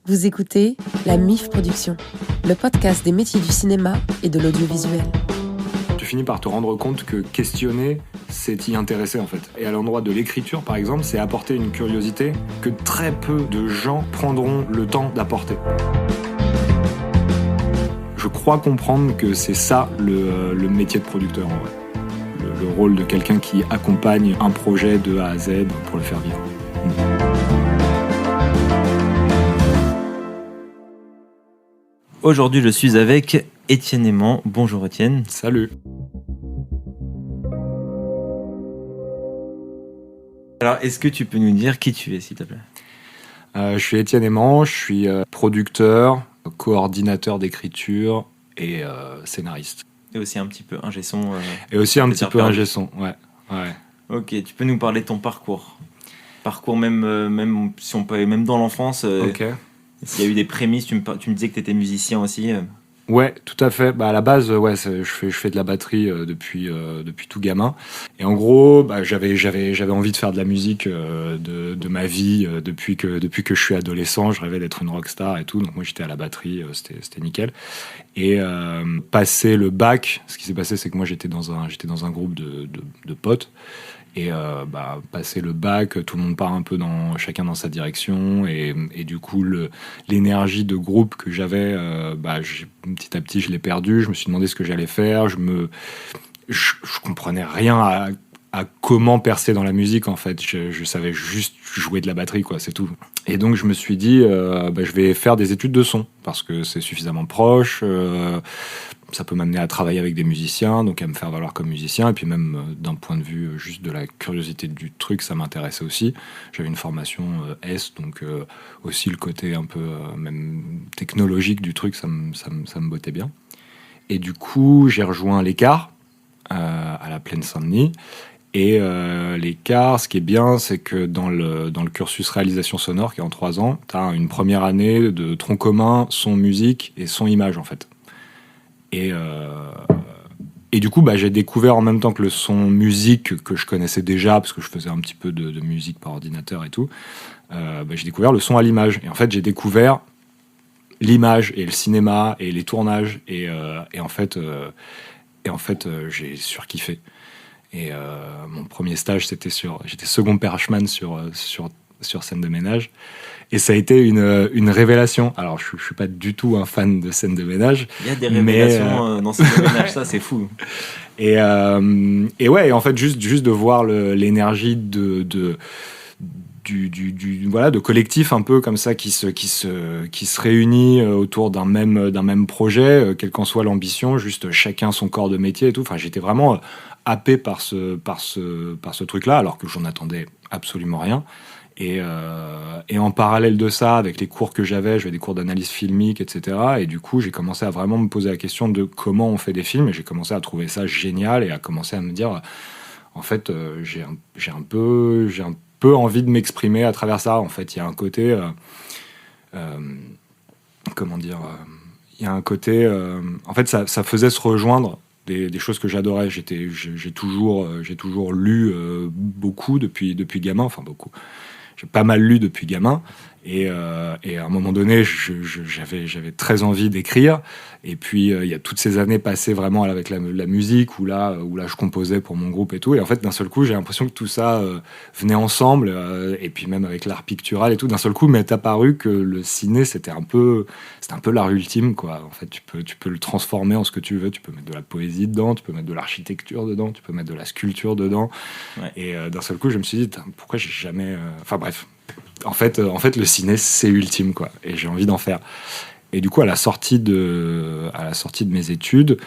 Vous écoutez la MIF Production, le podcast des métiers du cinéma et de l'audiovisuel. Tu finis par te rendre compte que questionner, c'est y intéresser en fait. Et à l'endroit de l'écriture, par exemple, c'est apporter une curiosité que très peu de gens prendront le temps d'apporter. Je crois comprendre que c'est ça le métier de producteur en vrai. Le rôle de quelqu'un qui accompagne un projet de A à Z pour le faire vivre. Aujourd'hui, je suis avec Étienne Aimant. Bonjour Étienne. Salut. Alors, est-ce que tu peux nous dire qui tu es, s'il te plaît ? Je suis Étienne Aimant, je suis producteur, coordinateur d'écriture et scénariste. Et aussi un petit peu ingé son. Et aussi un petit peu ingé son, ouais. Ok, tu peux nous parler de ton parcours. Parcours même si on peut aller même dans l'enfance. Ok. S'il y a eu des prémices, tu me disais que tu étais musicien aussi. Ouais, tout à fait. À la base, je fais de la batterie depuis tout gamin. Et en gros, j'avais envie de faire de la musique de ma vie depuis que je suis adolescent. Je rêvais d'être une rockstar et tout. Donc moi, j'étais à la batterie, c'était nickel. Et passé le bac, ce qui s'est passé, c'est que moi, j'étais dans un groupe de potes. Et passé le bac, tout le monde part un peu chacun dans sa direction, et du coup l'énergie de groupe que j'avais, petit à petit je l'ai perdue. Je me suis demandé ce que j'allais faire. Je comprenais rien à comment percer dans la musique en fait. Je savais juste jouer de la batterie quoi, c'est tout. Et donc je me suis dit je vais faire des études de son parce que c'est suffisamment proche. Ça peut m'amener à travailler avec des musiciens, donc à me faire valoir comme musicien, et puis même d'un point de vue juste de la curiosité du truc, ça m'intéressait aussi. J'avais une formation S, donc aussi le côté un peu même technologique du truc, ça me bottait bien. Et du coup, j'ai rejoint l'Écart à la Plaine Saint-Denis. Et l'Écart, ce qui est bien, c'est que dans le cursus réalisation sonore, qui est en 3 ans, tu as une première année de tronc commun, son musique et son image, en fait. Et du coup, j'ai découvert en même temps que le son musique que je connaissais déjà, parce que je faisais un petit peu de musique par ordinateur et tout, j'ai découvert le son à l'image. Et en fait, j'ai découvert l'image et le cinéma et les tournages. Et en fait, j'ai surkiffé. Et mon premier stage, j'étais second perchman sur scène de ménage. Et ça a été une révélation. Alors, je suis pas du tout un fan de scène de ménage. Il y a des révélations dans scène de ménage, ça, c'est fou. Et en fait, juste de voir l'énergie de collectif un peu comme ça qui se réunit autour d'un même projet, quelle qu'en soit l'ambition, juste chacun son corps de métier et tout. Enfin, j'étais vraiment happé par ce truc-là, alors que j'en attendais absolument rien. Et en parallèle de ça, avec les cours que j'avais des cours d'analyse filmique, etc. Et du coup, j'ai commencé à vraiment me poser la question de comment on fait des films. Et j'ai commencé à trouver ça génial et à commencer à me dire, en fait, j'ai un peu envie de m'exprimer à travers ça. En fait, il y a un côté, il y a un côté, en fait, ça faisait se rejoindre des choses que j'adorais. J'ai toujours lu beaucoup depuis gamin, enfin beaucoup. J'ai pas mal lu depuis gamin, et à un moment donné, j'avais très envie d'écrire. Et puis il y a toutes ces années passées vraiment avec la musique, où là je composais pour mon groupe et tout. Et en fait, d'un seul coup, j'ai l'impression que tout ça venait ensemble. Et puis même avec l'art pictural et tout, d'un seul coup, m'est apparu que le ciné, c'était un peu l'art ultime, quoi. En fait, tu peux le transformer en ce que tu veux. Tu peux mettre de la poésie dedans, tu peux mettre de l'architecture dedans, tu peux mettre de la sculpture dedans. Ouais. Et d'un seul coup, je me suis dit, pourquoi j'ai jamais... Enfin bref, en fait, le ciné, c'est ultime, quoi. Et j'ai envie d'en faire. Et du coup, à la sortie de mes études,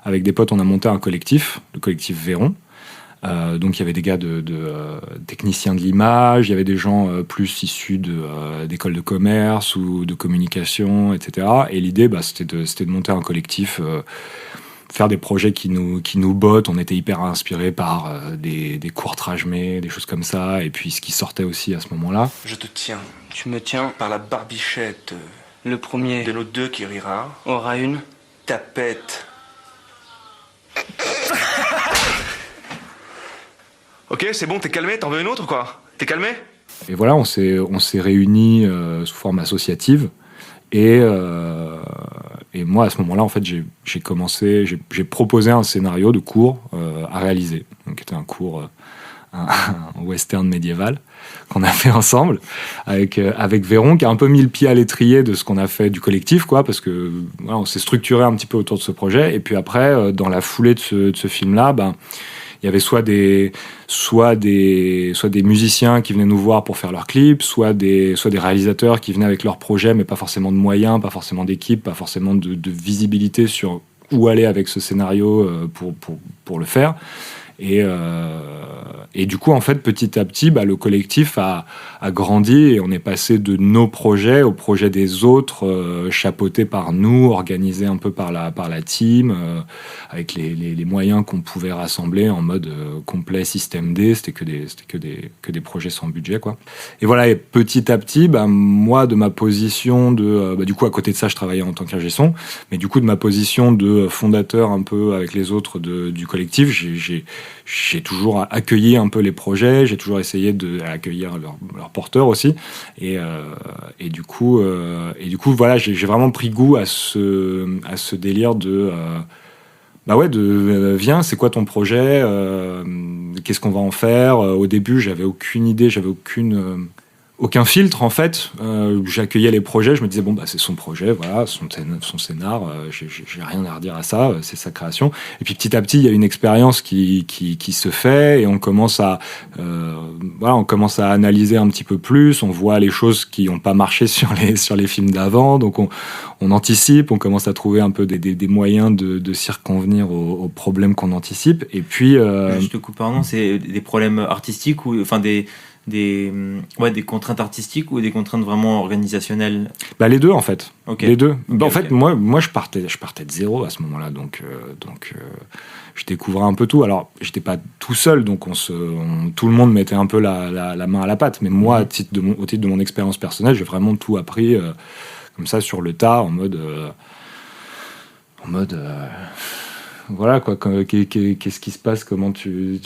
avec des potes, on a monté un collectif, le collectif Véron. Donc, il y avait des gars de techniciens de l'image, il y avait des gens plus issus d'écoles de commerce ou de communication, etc. Et l'idée, c'était de monter un collectif, faire des projets qui nous bottent. On était hyper inspirés par des courts-métrages, des choses comme ça, et puis ce qui sortait aussi à ce moment-là. Je te tiens. Tu me tiens par la barbichette. Le premier de nos deux qui rira aura une tapette. Ok, c'est bon, t'es calmé, t'en veux une autre ou quoi ? T'es calmé ? Et voilà, on s'est réunis sous forme associative. Et moi, à ce moment-là, en fait, j'ai proposé un scénario de cours à réaliser. Donc, c'était un cours, un western médiéval qu'on a fait ensemble avec Véron, qui a un peu mis le pied à l'étrier de ce qu'on a fait du collectif, quoi, parce que voilà, on s'est structuré un petit peu autour de ce projet. Et puis après, dans la foulée de ce film-là, il y avait soit des musiciens qui venaient nous voir pour faire leurs clips, soit des réalisateurs qui venaient avec leurs projets, mais pas forcément de moyens, pas forcément d'équipe, pas forcément de visibilité sur où aller avec ce scénario pour le faire. Et du coup, en fait, petit à petit, le collectif a grandi et on est passé de nos projets aux projets des autres, chapeautés par nous, organisés un peu par la team, avec les moyens qu'on pouvait rassembler en mode complet système D. C'était que des projets sans budget, quoi. Et voilà, et petit à petit, moi, de ma position du coup, à côté de ça, je travaillais en tant qu'ingé son, mais du coup, de ma position de fondateur un peu avec les autres du collectif, j'ai toujours accueilli un peu les projets, j'ai toujours essayé d'accueillir leurs porteurs aussi, et du coup voilà, j'ai vraiment pris goût à ce délire viens, c'est quoi ton projet, qu'est-ce qu'on va en faire. Au début, j'avais aucune idée, aucun filtre, en fait. J'accueillais les projets, je me disais c'est son projet, voilà, son scénar, j'ai rien à redire à ça, c'est sa création. Et puis petit à petit, il y a une expérience qui se fait, et on commence à analyser un petit peu plus, on voit les choses qui n'ont pas marché sur les films d'avant, donc on anticipe, on commence à trouver un peu des moyens de circonvenir aux problèmes qu'on anticipe. Et puis je te coupe, pardon, c'est des problèmes artistiques ou enfin des contraintes artistiques ou des contraintes vraiment organisationnelles? Les deux, en fait. Okay. Les deux. Okay, en fait, moi je partais de zéro à ce moment-là, donc je découvrais un peu tout. Alors, j'étais pas tout seul, donc tout le monde mettait un peu la main à la pâte, mais moi, au titre de mon expérience personnelle, j'ai vraiment tout appris comme ça sur le tas, en mode voilà, quoi, qu'est-ce qui se passe, comment tu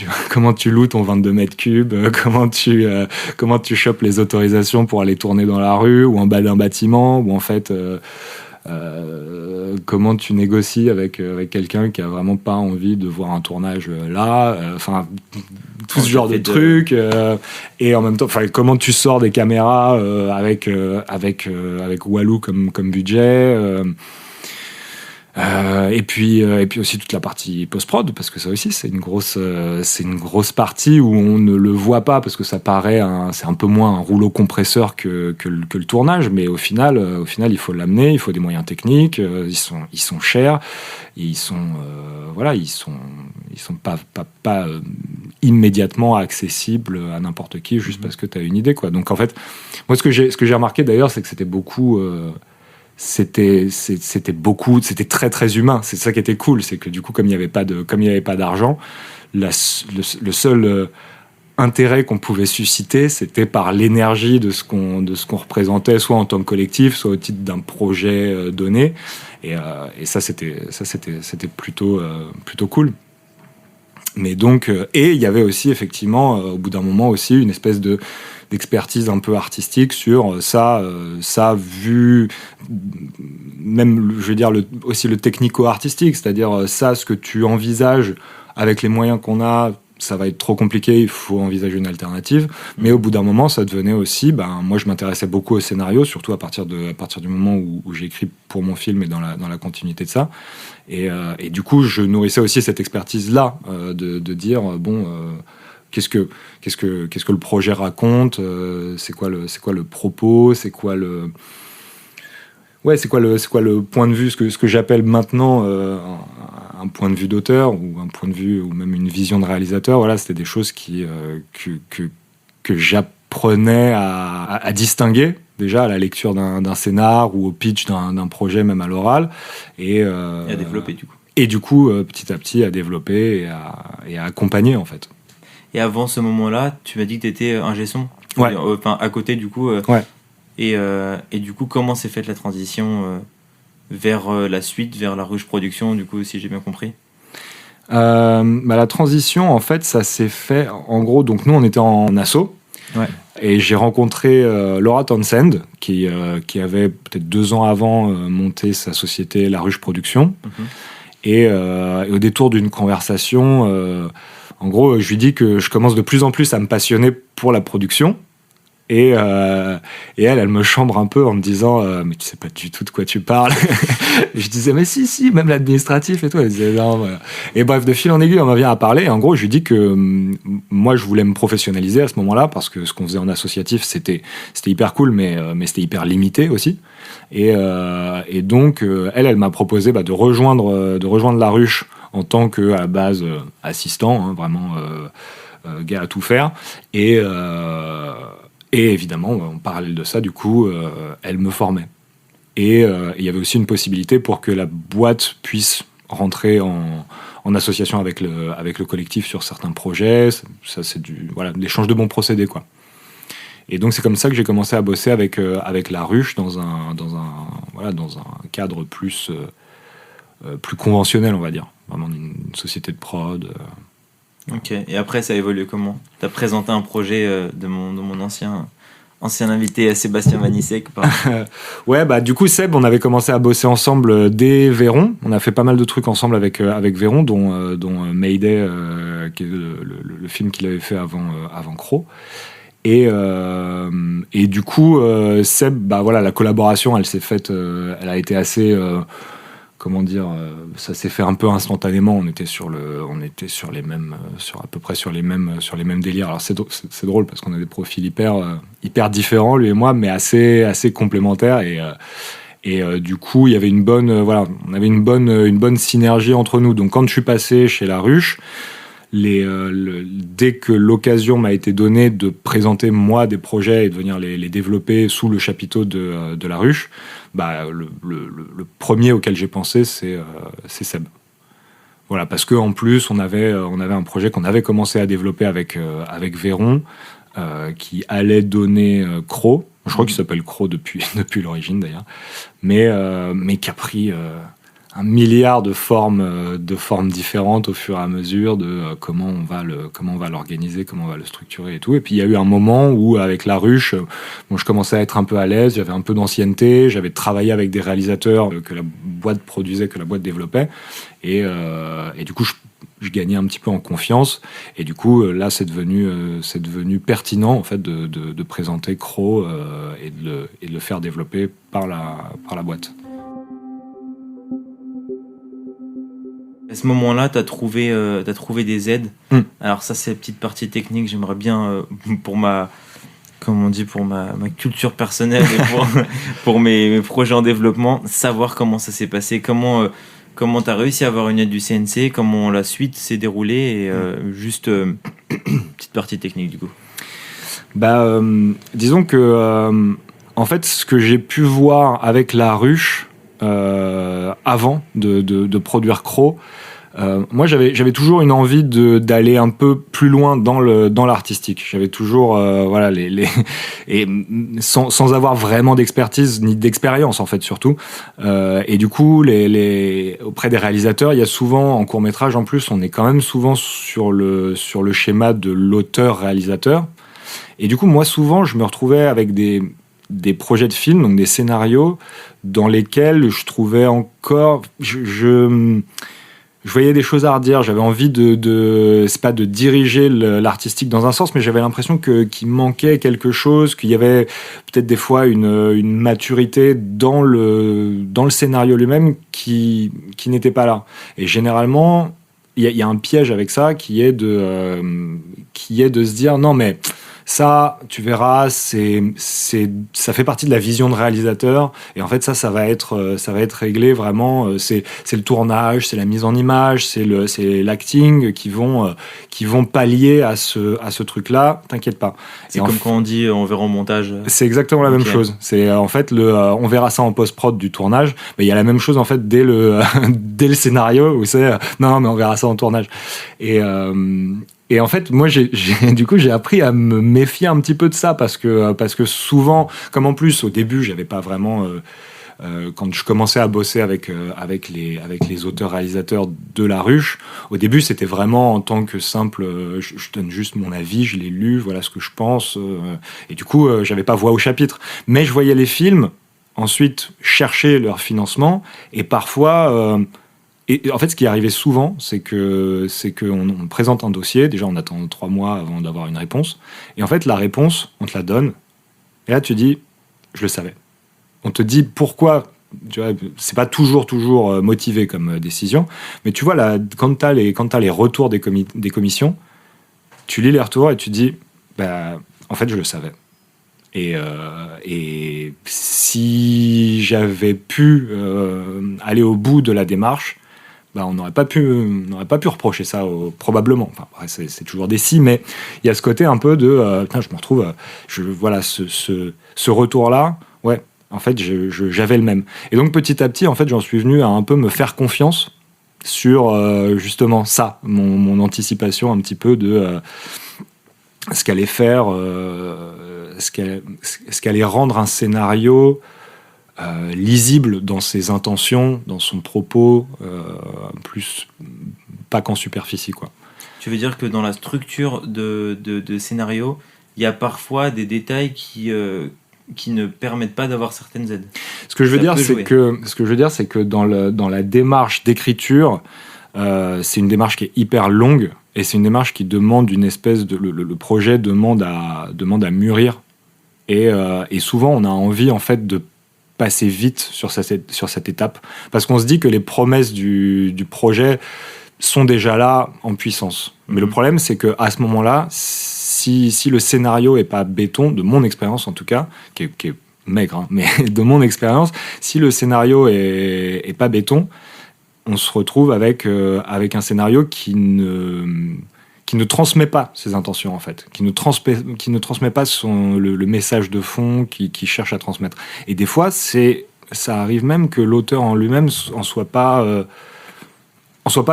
loues ton 22 mètres cubes, comment tu chopes les autorisations pour aller tourner dans la rue ou en bas d'un bâtiment, ou en fait comment tu négocies avec quelqu'un qui a vraiment pas envie de voir un tournage là, tout ce genre de trucs, et en même temps, comment tu sors des caméras avec Walou comme budget. Et puis aussi toute la partie post-prod, parce que ça aussi c'est une grosse partie où on ne le voit pas parce que ça paraît c'est un peu moins un rouleau compresseur que le tournage, mais au final il faut l'amener, il faut des moyens techniques, ils sont chers, ils sont pas immédiatement accessibles à n'importe qui juste parce que tu as une idée, quoi. Donc en fait, moi ce que j'ai remarqué d'ailleurs, c'est que c'était beaucoup c'était très très humain. C'est ça qui était cool, c'est que du coup, comme il n'y avait pas d'argent, le seul intérêt qu'on pouvait susciter, c'était par l'énergie de ce qu'on représentait, soit en tant que collectif, soit au titre d'un projet donné, et ça c'était plutôt cool. Mais donc, et il y avait aussi effectivement au bout d'un moment aussi une espèce d'expertise un peu artistique sur ça vu même, je veux dire, aussi le technico-artistique, c'est-à-dire ça, ce que tu envisages avec les moyens qu'on a, ça va être trop compliqué, il faut envisager une alternative. Mais au bout d'un moment, ça devenait aussi, moi je m'intéressais beaucoup au scénario, surtout à partir du moment où j'ai écrit pour mon film et dans la continuité de ça. Et du coup, je nourrissais aussi cette expertise-là, de dire, qu'est-ce que le projet raconte, c'est quoi le propos, c'est quoi le point de vue, ce que j'appelle maintenant un point de vue d'auteur, ou un point de vue, ou même une vision de réalisateur. Voilà, c'était des choses que j'apprenais à distinguer déjà à la lecture d'un scénar ou au pitch d'un projet, même à l'oral, et à développer du coup. Et du coup, petit à petit, à développer et à accompagner, en fait. Et avant ce moment-là, tu m'as dit que tu étais ingé son. Ouais. À côté, du coup. Ouais. Et du coup, comment s'est faite la transition vers la suite, vers la Ruche Production, du coup, si j'ai bien compris? La transition, en fait, ça s'est fait, en gros, donc nous, on était en asso. Ouais. Et j'ai rencontré Laura Townsend, qui avait peut-être 2 ans avant monté sa société La Ruche Production. Et au détour d'une conversation, en gros, je lui dis que je commence de plus en plus à me passionner pour la production. Et elle me chambre un peu en me disant mais tu sais pas du tout de quoi tu parles. Et je disais mais si, même l'administratif et tout. Elle disait non. Voilà. Et bref, de fil en aiguille, on en vient à parler. Et en gros, je lui dis que moi, je voulais me professionnaliser à ce moment-là parce que ce qu'on faisait en associatif, c'était hyper cool, mais c'était hyper limité aussi. Et donc, elle m'a proposé de rejoindre La Ruche en tant que à la base assistant, hein, vraiment gars à tout faire. Et évidemment, en parallèle de ça, du coup, elle me formait. Et il y avait aussi une possibilité pour que la boîte puisse rentrer en association avec le collectif sur certains projets. Ça, c'est l'échange de bons procédés, quoi. Et donc, c'est comme ça que j'ai commencé à bosser avec La Ruche dans un cadre plus conventionnel, on va dire. Vraiment une société de prod. Ok, et après ça a évolué comment ? T'as présenté un projet de mon ancien invité Sébastien Vanissek. Ouais, du coup Seb, on avait commencé à bosser ensemble dès Véron. On a fait pas mal de trucs ensemble avec Véron, dont Mayday, qui est le film qu'il avait fait avant Crow. Et du coup Seb, la collaboration, elle s'est faite, elle a été assez ça s'est fait un peu instantanément. On était sur les mêmes, à peu près sur les mêmes délires. Alors c'est drôle parce qu'on a des profils hyper différents, lui et moi, mais assez complémentaires. Et du coup, il y avait on avait une bonne synergie entre nous. Donc quand je suis passé chez La Ruche, dès que l'occasion m'a été donnée de présenter moi des projets et de venir les développer sous le chapiteau de La Ruche, le premier auquel j'ai pensé, c'est Seb. Voilà, parce qu'en plus, on avait un projet qu'on avait commencé à développer avec Véron, qui allait donner Crow. Je crois qu'il s'appelle Crow depuis l'origine, d'ailleurs. Mais qui a pris 1 milliard de formes différentes au fur et à mesure de comment on va l'organiser, comment on va le structurer et tout. Et puis il y a eu un moment où avec La Ruche, je commençais à être un peu à l'aise, j'avais un peu d'ancienneté, j'avais travaillé avec des réalisateurs que la boîte produisait, que la boîte développait, et du coup je gagnais un petit peu en confiance. Et du coup là c'est devenu pertinent en fait de présenter Crow et de le faire développer par la boîte. À ce moment-là, t'as trouvé des aides. Alors ça, c'est la petite partie technique. J'aimerais bien, pour ma culture personnelle et pour mes projets en développement, savoir comment ça s'est passé, comment t'as réussi à avoir une aide du CNC, comment la suite s'est déroulée, et juste petite partie technique du coup. Disons que en fait, ce que j'ai pu voir avec La Ruche avant de produire Crow, moi j'avais toujours une envie d'aller un peu plus loin dans l'artistique. J'avais toujours et sans avoir vraiment d'expertise ni d'expérience en fait surtout. Et du coup auprès des réalisateurs, il y a souvent en court-métrage en plus, on est quand même souvent sur le schéma de l'auteur-réalisateur. Et du coup moi souvent je me retrouvais avec des projets de films, donc des scénarios dans lesquels je trouvais encore je voyais des choses à redire. J'avais envie c'est pas de diriger l'artistique dans un sens, mais j'avais l'impression qu'il manquait quelque chose, qu'il y avait peut-être des fois une maturité dans le scénario lui-même qui n'était pas là. Et généralement, il y a un piège avec ça qui est de se dire non mais ça, tu verras, ça fait partie de la vision de réalisateur. Et en fait, ça va être réglé vraiment. C'est le tournage, c'est la mise en image, c'est l'acting qui vont pallier à ce truc-là. T'inquiète pas. C'est comme quand on dit on verra en montage. C'est exactement la même chose. C'est en fait on verra ça en post-prod du tournage. Mais il y a la même chose en fait dès le scénario où c'est non mais on verra ça en tournage. Et en fait, moi, j'ai appris à me méfier un petit peu de ça parce que souvent, comme en plus, au début, j'avais pas vraiment quand je commençais à bosser avec les auteurs-réalisateurs de La Ruche, au début, c'était vraiment en tant que simple, je donne juste mon avis, je l'ai lu, voilà ce que je pense, et du coup, j'avais pas voix au chapitre. Mais je voyais les films, ensuite chercher leur financement, et parfois... Et en fait, ce qui arrivait souvent, c'est que on présente un dossier. Déjà, on attend 3 mois avant d'avoir une réponse. Et en fait, la réponse, on te la donne. Et là, tu dis, je le savais. On te dit pourquoi. Tu vois, c'est pas toujours motivé comme décision. Mais tu vois, là, quand t'as les retours des commissions, tu lis les retours et tu dis, bah, en fait, je le savais. Et si j'avais pu aller au bout de la démarche, bah, on n'aurait pas pu reprocher ça probablement. Enfin, c'est toujours des si, mais il y a ce côté un peu de putain, je me retrouve, voilà, ce retour-là, ouais, en fait, j'avais le même. Et donc petit à petit, en fait, j'en suis venu à un peu me faire confiance sur justement ça, mon anticipation un petit peu de ce qu'allait faire, ce qu'allait rendre un scénario lisible dans ses intentions, dans son propos, plus pas qu'en superficie, quoi. Tu veux dire que dans la structure de scénario, il y a parfois des détails qui ne permettent pas d'avoir certaines aides. Ce que je veux dire, c'est que dans la démarche d'écriture, c'est une démarche qui est hyper longue et c'est une démarche qui demande une espèce de le projet demande à mûrir et souvent on a envie en fait de passer vite sur cette étape parce qu'on se dit que les promesses du projet sont déjà là en puissance. Mais le problème, c'est qu'à ce moment-là, si le scénario est pas béton, de mon expérience en tout cas, qui est maigre, hein, mais de mon expérience, si le scénario est pas béton, on se retrouve avec un scénario qui ne transmet pas ses intentions, en fait, qui ne transmet pas le message de fond qui cherche à transmettre. Et des fois, ça arrive même que l'auteur en lui-même en soit pas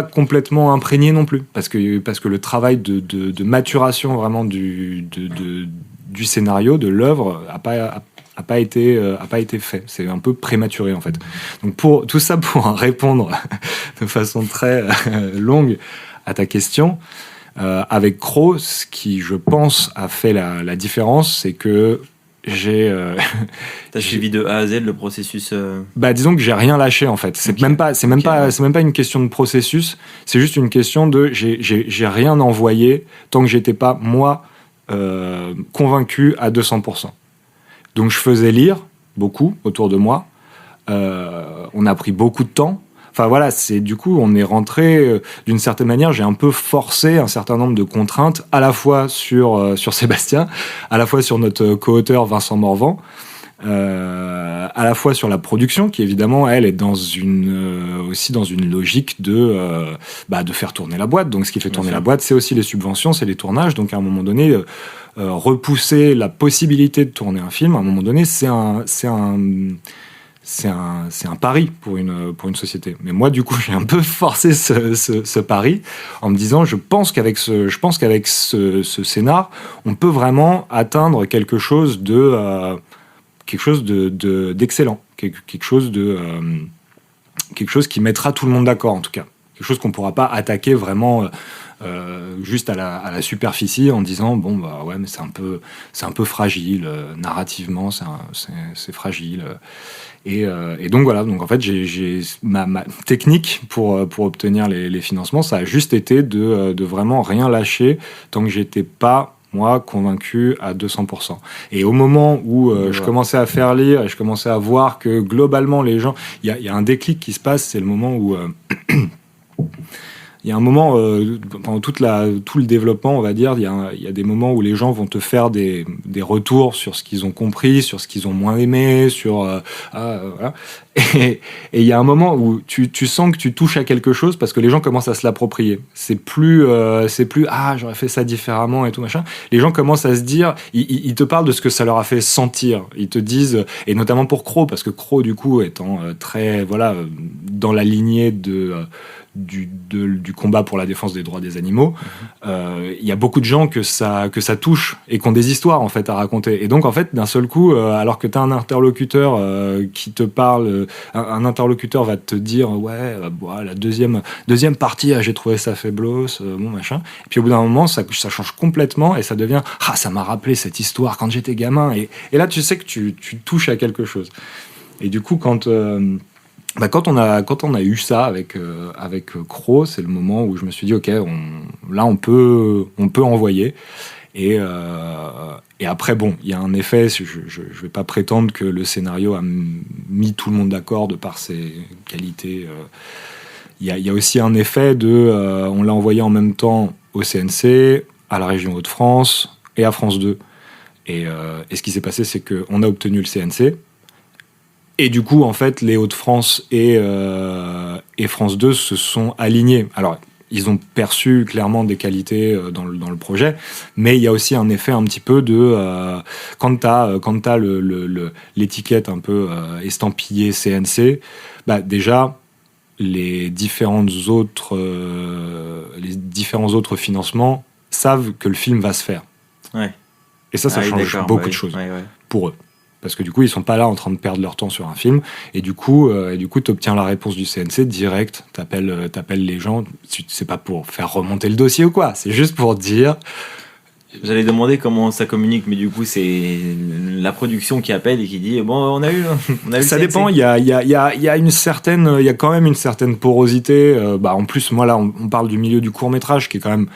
complètement imprégné non plus, parce que le travail de maturation vraiment du scénario, de l'œuvre, a pas été fait. C'est un peu prématuré, en fait. Donc pour tout ça, pour répondre de façon très longue à ta question, avec Crow, ce qui, je pense, a fait la différence, c'est que T'as suivi de A à Z le processus. Bah, disons que j'ai rien lâché, en fait. C'est même pas une question de processus. C'est juste une question de j'ai rien envoyé tant que j'étais pas moi convaincu à 200%. Donc je faisais lire beaucoup autour de moi. On a pris beaucoup de temps. Enfin voilà, du coup, on est rentré d'une certaine manière. J'ai un peu forcé un certain nombre de contraintes, à la fois sur Sébastien, à la fois sur notre co-auteur Vincent Morvan, à la fois sur la production, qui évidemment elle est aussi dans une logique de faire tourner la boîte. Donc ce qui fait tourner la boîte, c'est aussi les subventions, c'est les tournages. Donc à un moment donné, repousser la possibilité de tourner un film, à un moment donné, c'est un pari pour une société. Mais moi, du coup, j'ai un peu forcé ce pari en me disant, je pense qu'avec ce scénar, on peut vraiment atteindre quelque chose d'excellent, quelque chose qui mettra tout le monde d'accord, en tout cas. Quelque chose qu'on ne pourra pas attaquer vraiment juste à la superficie en disant bon bah ouais, mais c'est un peu fragile narrativement, c'est fragile. Et donc voilà, donc en fait j'ai ma technique pour obtenir les financements, ça a juste été de vraiment rien lâcher tant que j'étais pas moi convaincu à 200%. Et au moment où je commençais à faire lire et je commençais à voir que globalement les gens, il y a un déclic qui se passe, c'est le moment où il y a un moment, pendant tout le développement, on va dire, il y a des moments où les gens vont te faire des retours sur ce qu'ils ont compris, sur ce qu'ils ont moins aimé, voilà. Et il y a un moment où tu sens que tu touches à quelque chose parce que les gens commencent à se l'approprier. C'est plus j'aurais fait ça différemment et tout machin. Les gens commencent à se dire, ils te parlent de ce que ça leur a fait sentir. Ils te disent, et notamment pour Crow, parce que Crow du coup étant très dans la lignée du combat pour la défense des droits des animaux, il y a beaucoup de gens que ça touche et qui ont des histoires en fait à raconter. Et donc en fait d'un seul coup, alors que tu as un interlocuteur qui te parle, un interlocuteur va te dire la deuxième partie, j'ai trouvé ça faiblos, bon machin. Et puis au bout d'un moment ça change complètement et ça devient ça m'a rappelé cette histoire quand j'étais gamin. Et là tu sais que tu touches à quelque chose. Et du coup quand on a eu ça avec Crow, c'est le moment où je me suis dit ok, on peut envoyer. Et après bon, il y a un effet, je vais pas prétendre que le scénario a mis tout le monde d'accord de par ses qualités. Il y a aussi un effet on l'a envoyé en même temps au CNC, à la région Hauts-de-France et à France 2. Et ce qui s'est passé, c'est qu'on a obtenu le CNC. Et du coup, en fait, les Hauts-de-France et France 2 se sont alignés. Alors, ils ont perçu clairement des qualités dans le projet, mais il y a aussi un effet un petit peu de... quand t'as l'étiquette un peu estampillée CNC, déjà, les différents autres financements savent que le film va se faire. Ouais. Et ça change beaucoup de choses pour eux. Parce que du coup, ils sont pas là en train de perdre leur temps sur un film. Et du coup, t'obtiens la réponse du CNC direct. T'appelles les gens. C'est pas pour faire remonter le dossier ou quoi. C'est juste pour dire. J'allais demander comment ça communique, mais du coup, c'est la production qui appelle et qui dit bon, on a eu le ça CNC. Dépend. Il y a quand même une certaine porosité. En plus, moi là, on parle du milieu du court métrage qui est quand même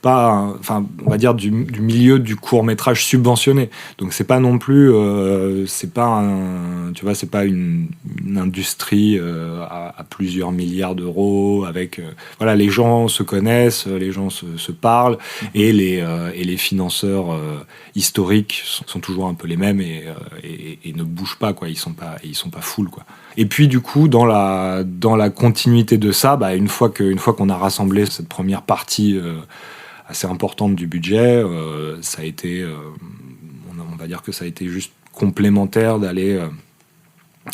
on va dire du milieu du court-métrage subventionné. Donc c'est pas non plus c'est pas une industrie à plusieurs milliards d'euros avec les gens se connaissent, les gens se parlent et les financeurs historiques sont toujours un peu les mêmes et ne bougent pas quoi, ils sont pas full quoi. Et puis du coup dans la continuité de ça, une fois qu'on a rassemblé cette première partie assez importante du budget, ça a été, on va dire que ça a été juste complémentaire d'aller.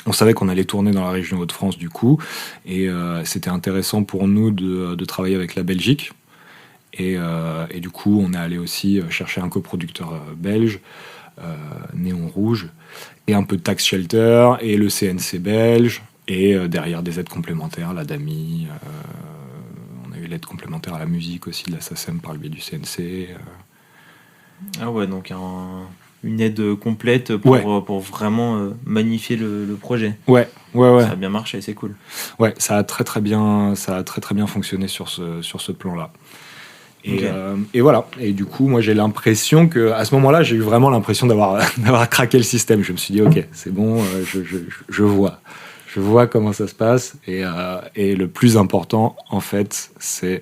On savait qu'on allait tourner dans la région Hauts-de-France du coup, et c'était intéressant pour nous de travailler avec la Belgique. Et du coup, on est allé aussi chercher un coproducteur belge, Néon Rouge, et un peu de Tax Shelter, et le CNC belge, et derrière des aides complémentaires, la DAMI. L'aide complémentaire à la musique aussi de la SACEM par le biais du CNC. Ah ouais, donc une aide complète pour vraiment magnifier le projet. Ouais. Ça a bien marché, c'est cool. Ouais, ça a très bien fonctionné sur ce plan-là. Et voilà. Et du coup, moi, j'ai l'impression que à ce moment-là, j'ai eu vraiment l'impression d'avoir craqué le système. Je me suis dit, ok, c'est bon, je vois. Je vois comment ça se passe et le plus important, en fait, c'est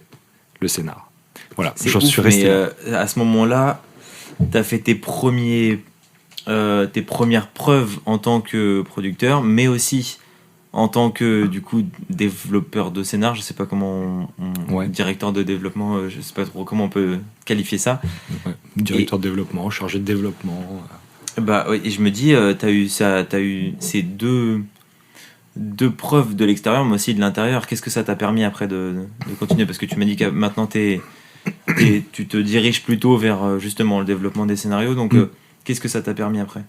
le scénar. Voilà, j'en suis resté là. À ce moment-là, tu as fait tes premières preuves en tant que producteur, mais aussi en tant que, du coup, développeur de scénar. Je sais pas comment directeur de développement, je sais pas trop comment on peut qualifier ça. Ouais. Directeur de développement, chargé de développement. Et je me dis, t'as eu ces deux preuves de l'extérieur, mais aussi de l'intérieur. Qu'est-ce que ça t'a permis après de continuer ? Parce que tu m'as dit que maintenant tu te diriges plutôt vers justement le développement des scénarios. Donc qu'est-ce que ça t'a permis après ?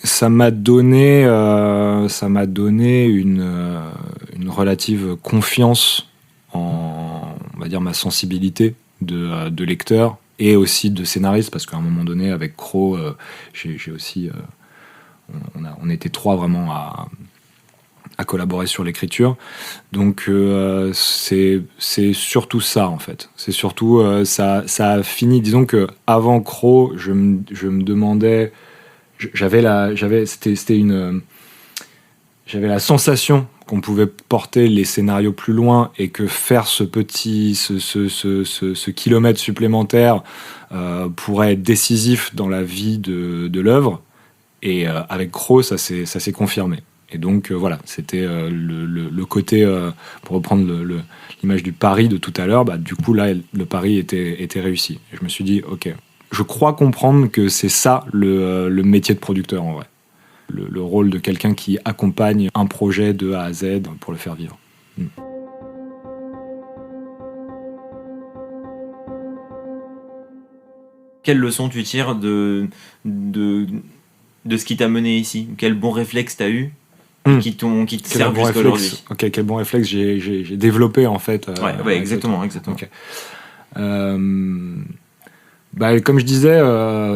Ça m'a donné une relative confiance en, on va dire, ma sensibilité de lecteur et aussi de scénariste, parce qu'à un moment donné avec Crow, j'ai aussi on était trois vraiment à collaborer sur l'écriture. Donc c'est surtout ça en fait. C'est surtout ça a fini. Disons que avant Crow, je me demandais, j'avais la sensation qu'on pouvait porter les scénarios plus loin et que faire ce kilomètre supplémentaire pourrait être décisif dans la vie de l'œuvre. Et avec Crow, ça s'est confirmé. Et donc voilà, c'était le côté, pour reprendre l'image du pari de tout à l'heure, du coup là, le pari était réussi. Et je me suis dit, ok, je crois comprendre que c'est ça le métier de producteur en vrai. Le rôle de quelqu'un qui accompagne un projet de A à Z pour le faire vivre. quelle leçon tu tires de ce qui t'a mené ici? Quel bon réflexe t'as eu qui te servent jusqu'à aujourd'hui? Ok, quel bon réflexe j'ai développé en fait. Ouais, exactement. Okay. Comme je disais,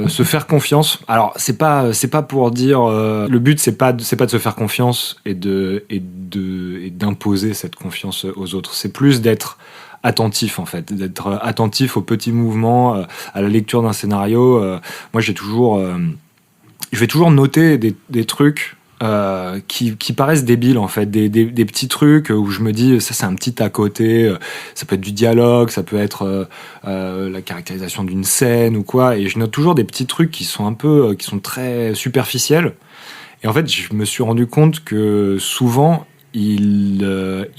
se faire confiance. Alors c'est pas pour dire le but c'est pas de se faire confiance et d'imposer cette confiance aux autres. C'est plus d'être attentif en fait, d'être attentif aux petits mouvements, à la lecture d'un scénario. Moi je vais toujours noter des trucs qui paraissent débiles en fait, des petits trucs où je me dis ça c'est un petit à côté, ça peut être du dialogue, ça peut être la caractérisation d'une scène ou quoi, et je note toujours des petits trucs qui sont très superficiels, et en fait je me suis rendu compte que souvent c'était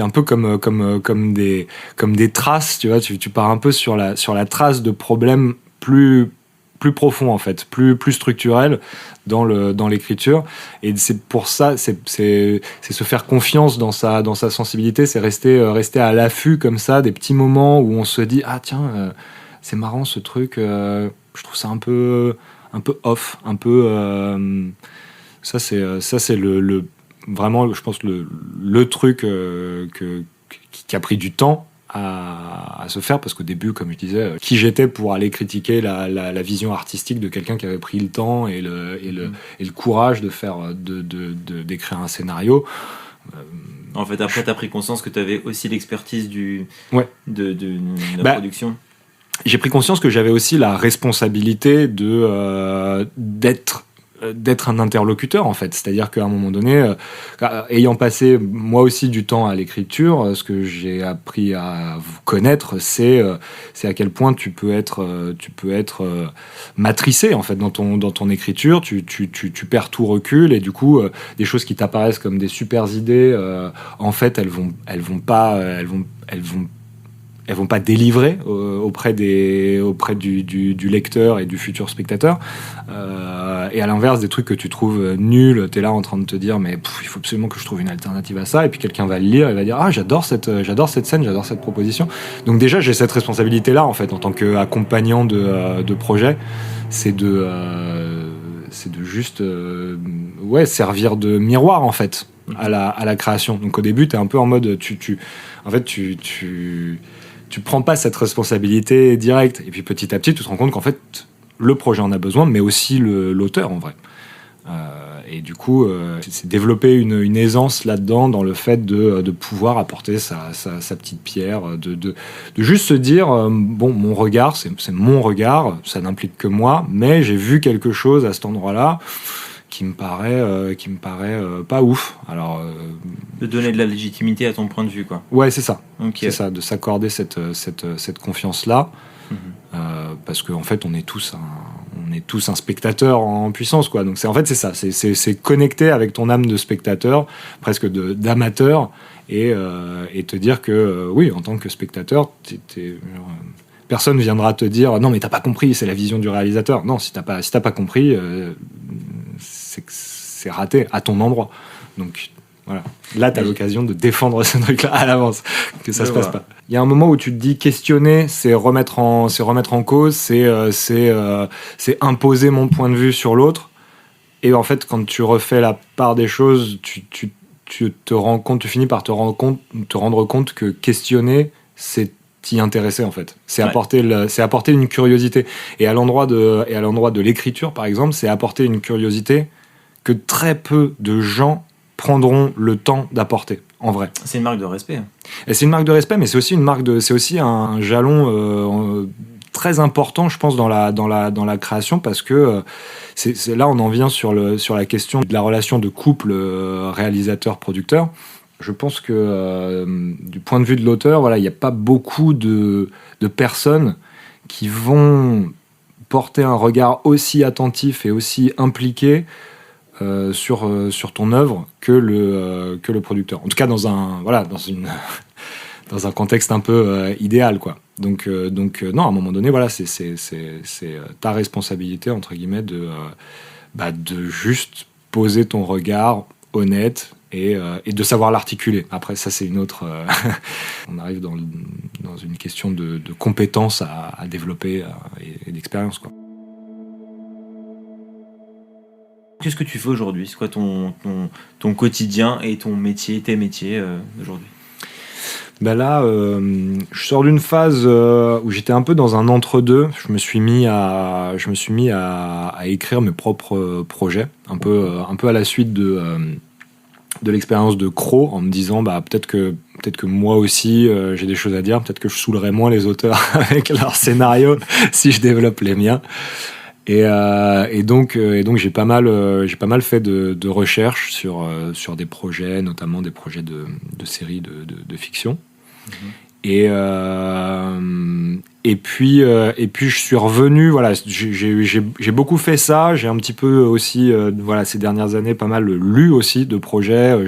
un peu comme des traces, tu vois, tu pars un peu sur la trace de problèmes plus profond en fait, plus structurel dans l'écriture, et c'est pour ça c'est se faire confiance dans sa sensibilité, c'est rester à l'affût comme ça des petits moments où on se dit ah tiens c'est marrant ce truc, je trouve ça un peu off, un peu ça c'est le vraiment je pense le truc qui a pris du temps à se faire, parce qu'au début, comme je disais, qui j'étais pour aller critiquer la vision artistique de quelqu'un qui avait pris le temps et le courage d'écrire un scénario. En fait, après, tu as pris conscience que tu avais aussi l'expertise de la production. J'ai pris conscience que j'avais aussi la responsabilité d'être un interlocuteur en fait, c'est-à-dire qu'à un moment donné, ayant passé moi aussi du temps à l'écriture, ce que j'ai appris à vous connaître, c'est à quel point tu peux être matricé en fait dans ton écriture, tu perds tout recul, et du coup des choses qui t'apparaissent comme des super idées, en fait elles vont pas délivrer auprès du lecteur et du futur spectateur, et à l'inverse des trucs que tu trouves nuls, t'es là en train de te dire mais il faut absolument que je trouve une alternative à ça, et puis quelqu'un va le lire et va dire ah j'adore cette scène, j'adore cette proposition. Donc déjà j'ai cette responsabilité là en fait en tant qu'accompagnant de projet, c'est de juste servir de miroir en fait à la création. Donc au début t'es un peu en mode tu prends pas cette responsabilité directe, et puis petit à petit tu te rends compte qu'en fait le projet en a besoin, mais aussi l'auteur en vrai, et du coup c'est développer une aisance là-dedans, dans le fait de pouvoir apporter sa petite pierre, de juste se dire bon, mon regard c'est mon regard, ça n'implique que moi, mais j'ai vu quelque chose à cet endroit-là qui me paraît pas ouf. Alors de donner de la légitimité à ton point de vue, quoi. Ouais, c'est ça. Okay. C'est ça, de s'accorder cette confiance-là, parce qu'en fait, on est tous un spectateur en puissance, quoi. Donc c'est ça, c'est connecter avec ton âme de spectateur, presque d'amateur, et te dire que oui, en tant que spectateur, personne viendra te dire non mais t'as pas compris, c'est la vision du réalisateur. Non, si t'as pas compris, c'est raté à ton endroit. Donc voilà, là t'as l'occasion de défendre ce truc-là à l'avance, que ça se passe pas. Il y a un moment où tu te dis questionner, c'est remettre en cause, c'est imposer mon point de vue sur l'autre. Et en fait, quand tu refais la part des choses, tu te rends compte, tu finis par te rendre compte que questionner, c'est t'y intéresser en fait. C'est apporter une curiosité. Et à l'endroit de l'écriture, par exemple, c'est apporter une curiosité que très peu de gens prendront le temps d'apporter, en vrai. C'est une marque de respect. Et c'est une marque de respect, mais c'est aussi un jalon très important, je pense, dans la création, parce que c'est là on en vient sur la question de la relation de couple réalisateur-producteur. Je pense que du point de vue de l'auteur, voilà, il n'y a pas beaucoup de personnes qui vont porter un regard aussi attentif et aussi impliqué sur ton œuvre que le producteur. En tout cas, dans un contexte un peu idéal, quoi. Donc non, à un moment donné, voilà, c'est ta responsabilité, entre guillemets, de juste poser ton regard honnête et de savoir l'articuler. Après, ça, c'est une autre... on arrive dans une question de compétences à développer et d'expérience, quoi. Qu'est-ce que tu fais aujourd'hui ? C'est quoi ton quotidien et ton métier, tes métiers aujourd'hui ? Ben là, je sors d'une phase où j'étais un peu dans un entre-deux. Je me suis mis à écrire mes propres projets, un peu à la suite de l'expérience de Crow, en me disant peut-être que moi aussi j'ai des choses à dire, peut-être que je saoulerai moins les auteurs avec leurs scénarios si je développe les miens. Et donc j'ai pas mal fait de recherches sur des projets, notamment des projets de séries de fiction. Et puis je suis revenu, voilà, j'ai beaucoup fait ça, j'ai un petit peu aussi ces dernières années pas mal lu aussi de projets,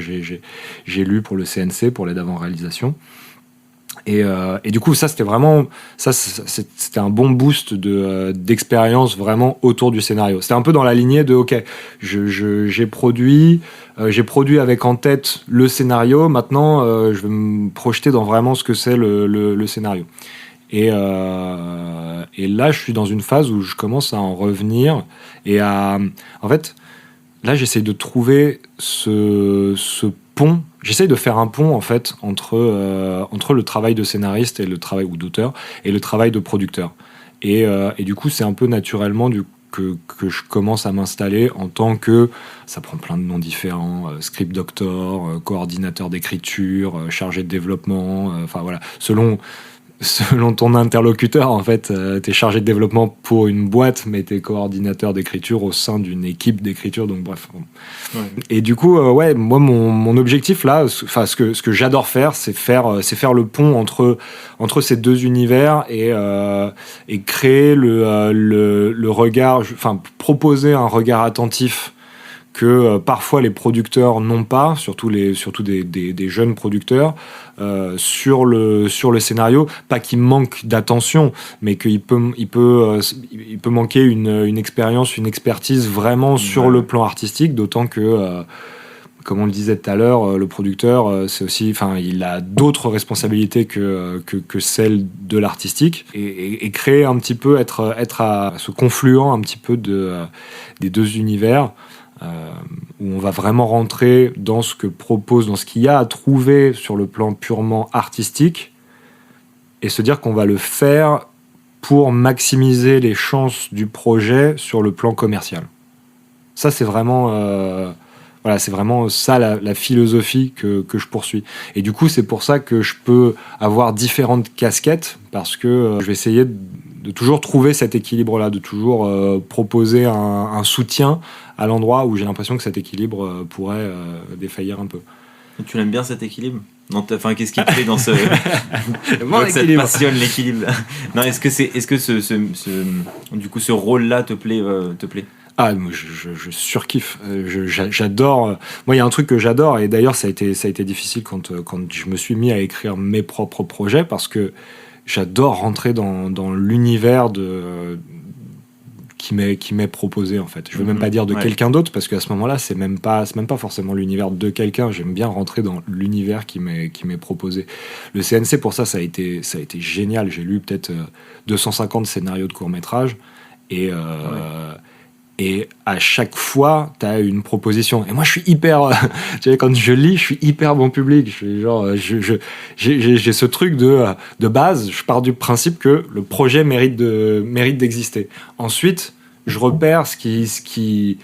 j'ai lu pour le CNC, pour l'aide avant réalisation. Et du coup, ça c'était un bon boost d'expérience vraiment autour du scénario. C'était un peu dans la lignée de ok, j'ai produit avec en tête le scénario. Maintenant, je vais me projeter dans vraiment ce que c'est le scénario. Et là, je suis dans une phase où je commence à en revenir en fait, là, j'essaye de trouver ce pont. J'essaye de faire un pont en fait entre le travail de scénariste et le travail ou d'auteur et le travail de producteur. Et du coup, c'est un peu naturellement que je commence à m'installer en tant que, ça prend plein de noms différents, script doctor, coordinateur d'écriture, chargé de développement, enfin voilà, selon ton interlocuteur, en fait, t'es chargé de développement pour une boîte, mais t'es coordinateur d'écriture au sein d'une équipe d'écriture, donc bref. Ouais. Et du coup, moi, mon objectif là, enfin, ce que j'adore faire, c'est faire le pont entre ces deux univers et créer le regard, enfin, proposer un regard attentif que parfois les producteurs n'ont pas, surtout des jeunes producteurs, sur le scénario, pas qu'il manque d'attention, mais qu'il peut manquer une expérience, une expertise vraiment sur le plan artistique, d'autant que comme on le disait tout à l'heure, le producteur, c'est aussi, enfin, il a d'autres responsabilités que celles de l'artistique, et créer un petit peu, être à ce confluent un petit peu des deux univers. Où on va vraiment rentrer dans ce qu'il y a à trouver sur le plan purement artistique et se dire qu'on va le faire pour maximiser les chances du projet sur le plan commercial. Ça, c'est vraiment c'est vraiment ça la philosophie que je poursuis. Et du coup, c'est pour ça que je peux avoir différentes casquettes, parce que je vais essayer de toujours trouver cet équilibre-là, de toujours proposer un soutien à l'endroit où j'ai l'impression que cet équilibre pourrait défaillir un peu. Et tu l'aimes bien cet équilibre ? Enfin, qu'est-ce qui te fait dans ce ça te passionne l'équilibre ? Non, est-ce que du coup ce rôle-là te plaît ? Ah, moi, je surkiffe. J'adore. Moi, il y a un truc que j'adore, et d'ailleurs, ça a été difficile quand je me suis mis à écrire mes propres projets, parce que j'adore rentrer dans l'univers qui m'est proposé, en fait. Je veux même pas dire de quelqu'un d'autre, parce qu'à ce moment-là, c'est même pas forcément l'univers de quelqu'un. J'aime bien rentrer dans l'univers qui m'est proposé. Le CNC, pour ça a été génial. J'ai lu peut-être 250 scénarios de court-métrage, et à chaque fois, tu as une proposition. Et moi, je suis hyper... tu sais, quand je lis, je suis hyper bon public. Je suis genre, j'ai ce truc de base. Je pars du principe que le projet mérite d'exister. Ensuite, je repère ce qui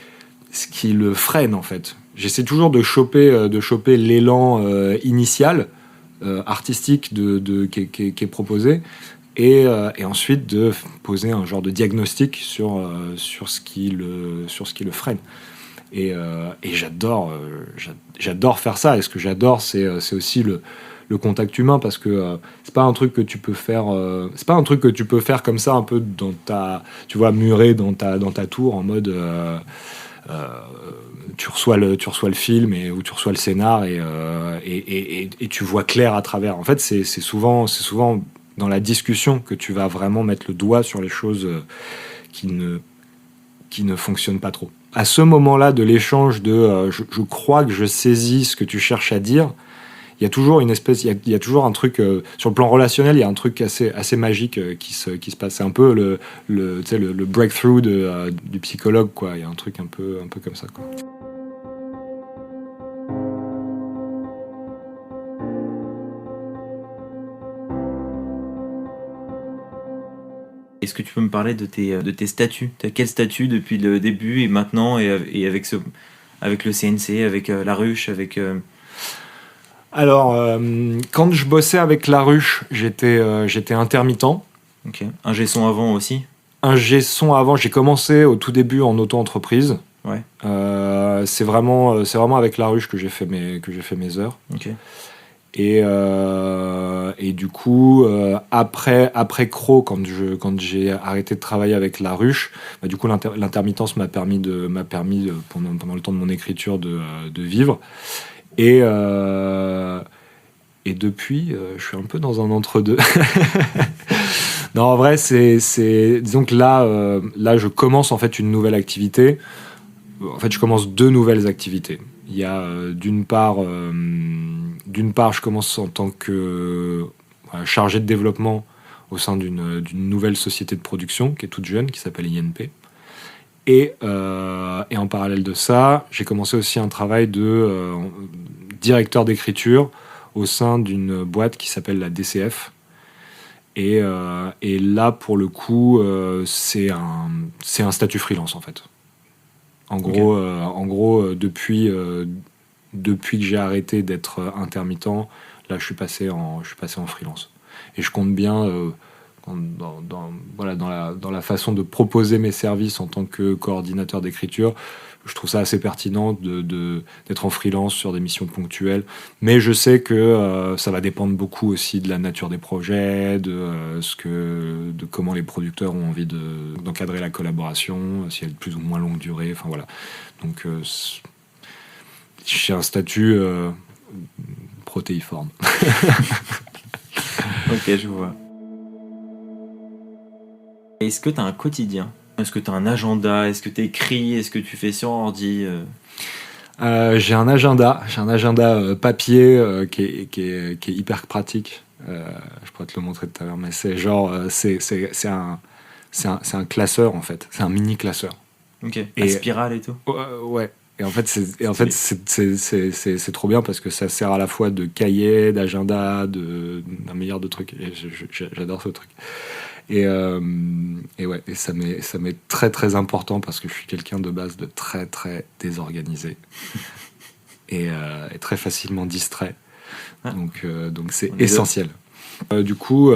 le freine, en fait. J'essaie toujours de choper l'élan initial, artistique qui est proposé. Et ensuite de poser un genre de diagnostic sur ce qui le freine. Et j'adore faire ça. Et ce que j'adore, c'est aussi le contact humain, parce que c'est pas un truc que tu peux faire. C'est pas un truc que tu peux faire comme ça, un peu muré dans ta tour, en mode. Tu reçois le film ou tu reçois le scénar et tu vois clair à travers. En fait, c'est souvent dans la discussion que tu vas vraiment mettre le doigt sur les choses qui ne fonctionnent pas trop. à ce moment-là de l'échange je crois que je saisis ce que tu cherches à dire, il y a toujours une espèce, il y a toujours un truc sur le plan relationnel, il y a un truc assez magique qui se passe. C'est un peu tu sais, le breakthrough du psychologue, quoi. Il y a un truc un peu comme ça, quoi. Est-ce que tu peux me parler de tes statuts? Tu as quel statut depuis le début et maintenant, et avec le CNC, avec la ruche, avec... Alors, quand je bossais avec la ruche, j'étais intermittent. Ok. Ingé son avant aussi? Ingé son avant, j'ai commencé au tout début en auto-entreprise. Ouais. C'est vraiment avec la ruche que j'ai fait mes heures. Ok. Et du coup, après Cro, quand j'ai arrêté de travailler avec la ruche, bah, du coup l'intermittence m'a permis pendant le temps de mon écriture de vivre. Et depuis, je suis un peu dans un entre-deux. Non, en vrai, disons que là, je commence en fait une nouvelle activité. En fait, je commence 2 nouvelles activités. Il y a d'une part, je commence en tant que chargé de développement au sein d'une nouvelle société de production qui est toute jeune, qui s'appelle INP. Et en parallèle de ça, j'ai commencé aussi un travail de directeur d'écriture au sein d'une boîte qui s'appelle la DCF. Et là, pour le coup, c'est un statut freelance, en fait. En gros, depuis que j'ai arrêté d'être intermittent, là, je suis passé en freelance. Et je compte bien dans la façon de proposer mes services en tant que coordinateur d'écriture. Je trouve ça assez pertinent d'être en freelance sur des missions ponctuelles. Mais je sais que ça va dépendre beaucoup aussi de la nature des projets, de comment les producteurs ont envie d'encadrer la collaboration, si elle est de plus ou moins longue durée. Enfin voilà. Donc j'ai un statut protéiforme. Ok, je vois. Est-ce que tu as un quotidien? Est-ce que tu as un agenda? Est-ce que tu écris? Est-ce que tu fais sur ordi? J'ai un agenda papier qui est hyper pratique. Je pourrais te le montrer tout à l'heure, mais c'est genre c'est un classeur en fait, c'est un mini classeur. Ok. À spirale et tout. Ouais. Et en fait c'est trop bien parce que ça sert à la fois de cahier, d'agenda, d'un milliard de trucs. Et j'adore ce truc. Et ça m'est très très important parce que je suis quelqu'un de base de très très désorganisé et très facilement distrait. Donc c'est essentiel. Du coup,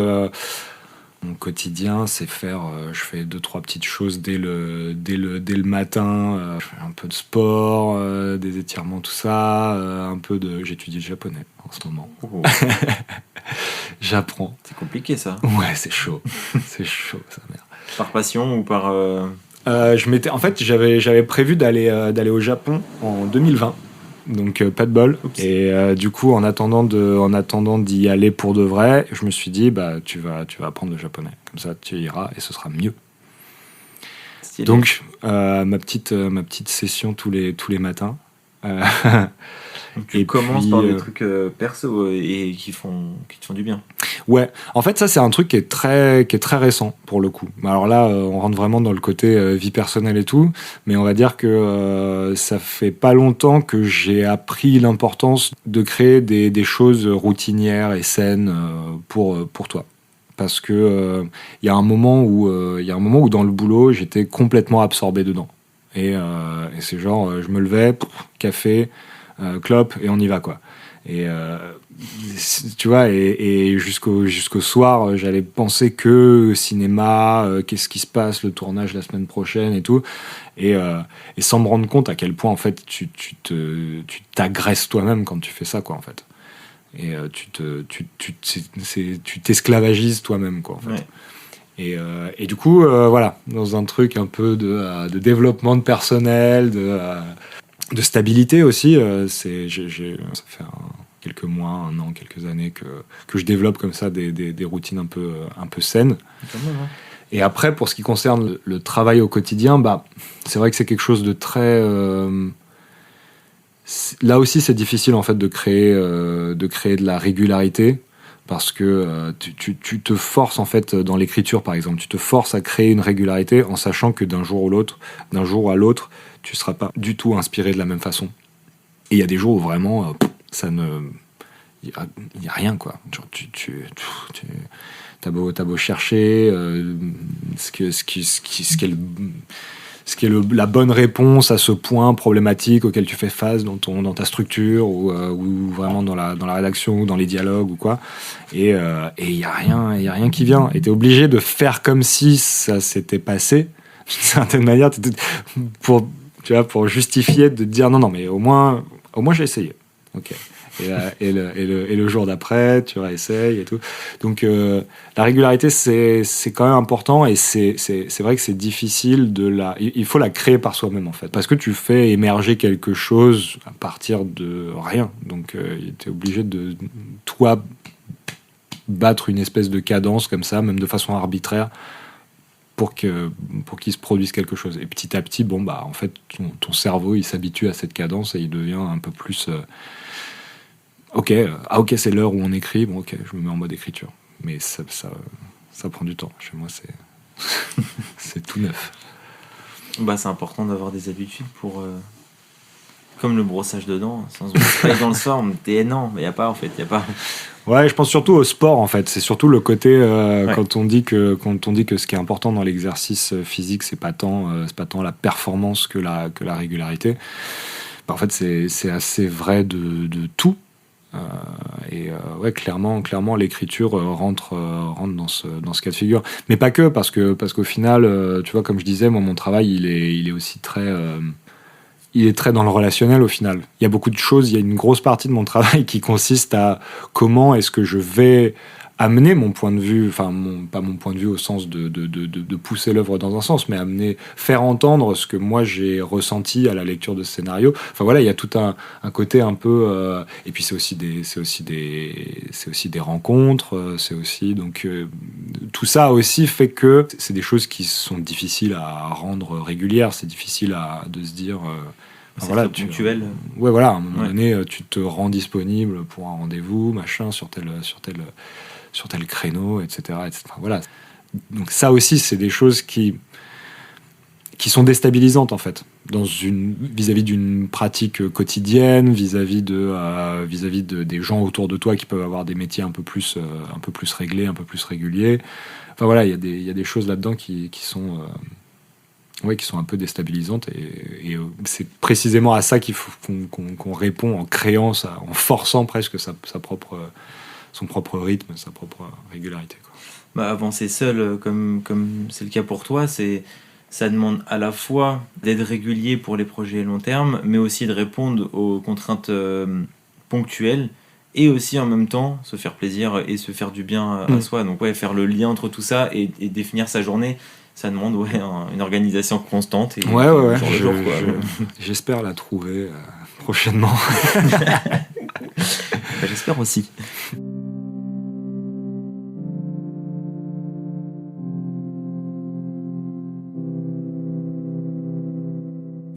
mon quotidien, c'est je fais 2-3 petites choses dès le matin. Je fais un peu de sport, des étirements, tout ça. J'étudie le japonais en ce moment. Oh. J'apprends. C'est compliqué ça. Ouais, c'est chaud. C'est chaud, ça merde. Par passion ou par... j'avais prévu d'aller au Japon en 2020. Donc pas de bol. Oups. Et du coup, en attendant d'y aller pour de vrai, je me suis dit bah tu vas apprendre le japonais. Comme ça, tu iras et ce sera mieux. Stylé. Donc ma petite session tous les matins. Donc, tu commences par des trucs perso et qui te font du bien. Ouais, en fait ça c'est un truc qui est très récent pour le coup. Alors là on rentre vraiment dans le côté vie personnelle et tout, mais on va dire que ça fait pas longtemps que j'ai appris l'importance de créer des choses routinières et saines pour toi. Parce que il y a un moment où dans le boulot j'étais complètement absorbé dedans. Et c'est genre je me levais, café, clope et on y va quoi. Et tu vois, et jusqu'au soir j'allais penser que cinéma, qu'est-ce qui se passe, le tournage la semaine prochaine et tout, et sans me rendre compte à quel point en fait tu t'agresses toi-même quand tu fais ça quoi en fait, et tu t'esclavagises toi-même quoi en fait. Ouais. Et du coup voilà, dans un truc un peu de développement de personnel, de stabilité aussi, ça fait quelques mois, 1 an, quelques années que je développe comme ça des routines un peu saines. Et après, pour ce qui concerne le travail au quotidien, bah, c'est vrai que c'est quelque chose de très... là aussi, c'est difficile en fait de créer de la régularité, parce que tu te forces en fait dans l'écriture, par exemple, tu te forces à créer une régularité en sachant que d'un jour à l'autre, tu seras pas du tout inspiré de la même façon. Et il y a des jours où vraiment, ça ne... Il y a rien, quoi. Genre, t'as beau chercher ce qui est la bonne réponse à ce point problématique auquel tu fais face dans ta structure ou vraiment dans la rédaction ou dans les dialogues ou quoi. Et il y a rien qui vient. Et t'es obligé de faire comme si ça s'était passé d'une certaine manière pour justifier, de te dire non, mais au moins j'ai essayé. Ok. Et le jour d'après, tu réessayes et tout. Donc la régularité, c'est quand même important, et c'est vrai que c'est difficile il faut la créer par soi-même en fait, parce que tu fais émerger quelque chose à partir de rien. Donc tu es obligé de toi battre une espèce de cadence comme ça, même de façon arbitraire, pour qu'il se produise quelque chose. Et petit à petit, en fait, ton cerveau, il s'habitue à cette cadence et il devient un peu plus... Ok, c'est l'heure où on écrit. Bon, ok, je me mets en mode écriture. Mais ça prend du temps. Chez moi, c'est tout neuf. Bah, c'est important d'avoir des habitudes pour... Comme le brossage de dents, sans oublier dans le soir, non, mais il n'y a pas, en fait, il n'y a pas... Ouais, je pense surtout au sport, en fait. C'est surtout le côté, quand on dit que ce qui est important dans l'exercice physique, c'est pas tant la performance que la régularité. Bah, en fait, c'est assez vrai de tout. Clairement, l'écriture rentre dans ce cas de figure, mais pas que, parce qu'au final, tu vois, comme je disais, moi, mon travail, il est aussi très dans le relationnel. Au final, il y a beaucoup de choses, il y a une grosse partie de mon travail qui consiste à comment est-ce que je vais amener mon point de vue, pas mon point de vue au sens de pousser l'œuvre dans un sens, mais faire entendre ce que moi j'ai ressenti à la lecture de ce scénario. Enfin voilà, il y a tout un côté un peu, et puis c'est aussi des rencontres, c'est aussi donc tout ça aussi fait que c'est des choses qui sont difficiles à rendre régulières. C'est difficile de se dire. C'est ponctuel. Ouais, voilà, à un moment donné, tu te rends disponible pour un rendez-vous, machin, sur tel créneau, etc. Voilà. Donc ça aussi, c'est des choses qui sont déstabilisantes, en fait, vis-à-vis d'une pratique quotidienne, vis-à-vis des gens autour de toi qui peuvent avoir des métiers un peu plus réglés, un peu plus réguliers. Enfin voilà, il y a des choses là-dedans qui sont un peu déstabilisantes, et c'est précisément à ça qu'il faut qu'on répond en créant ça, en forçant presque son propre rythme, sa propre régularité, quoi. Bah, avancer seul, comme c'est le cas pour toi, ça demande à la fois d'être régulier pour les projets long terme, mais aussi de répondre aux contraintes ponctuelles, et aussi en même temps se faire plaisir et se faire du bien à soi. Donc faire le lien entre tout ça et définir sa journée, ça demande une organisation constante. Et jour, quoi. J'espère la trouver prochainement. J'espère aussi.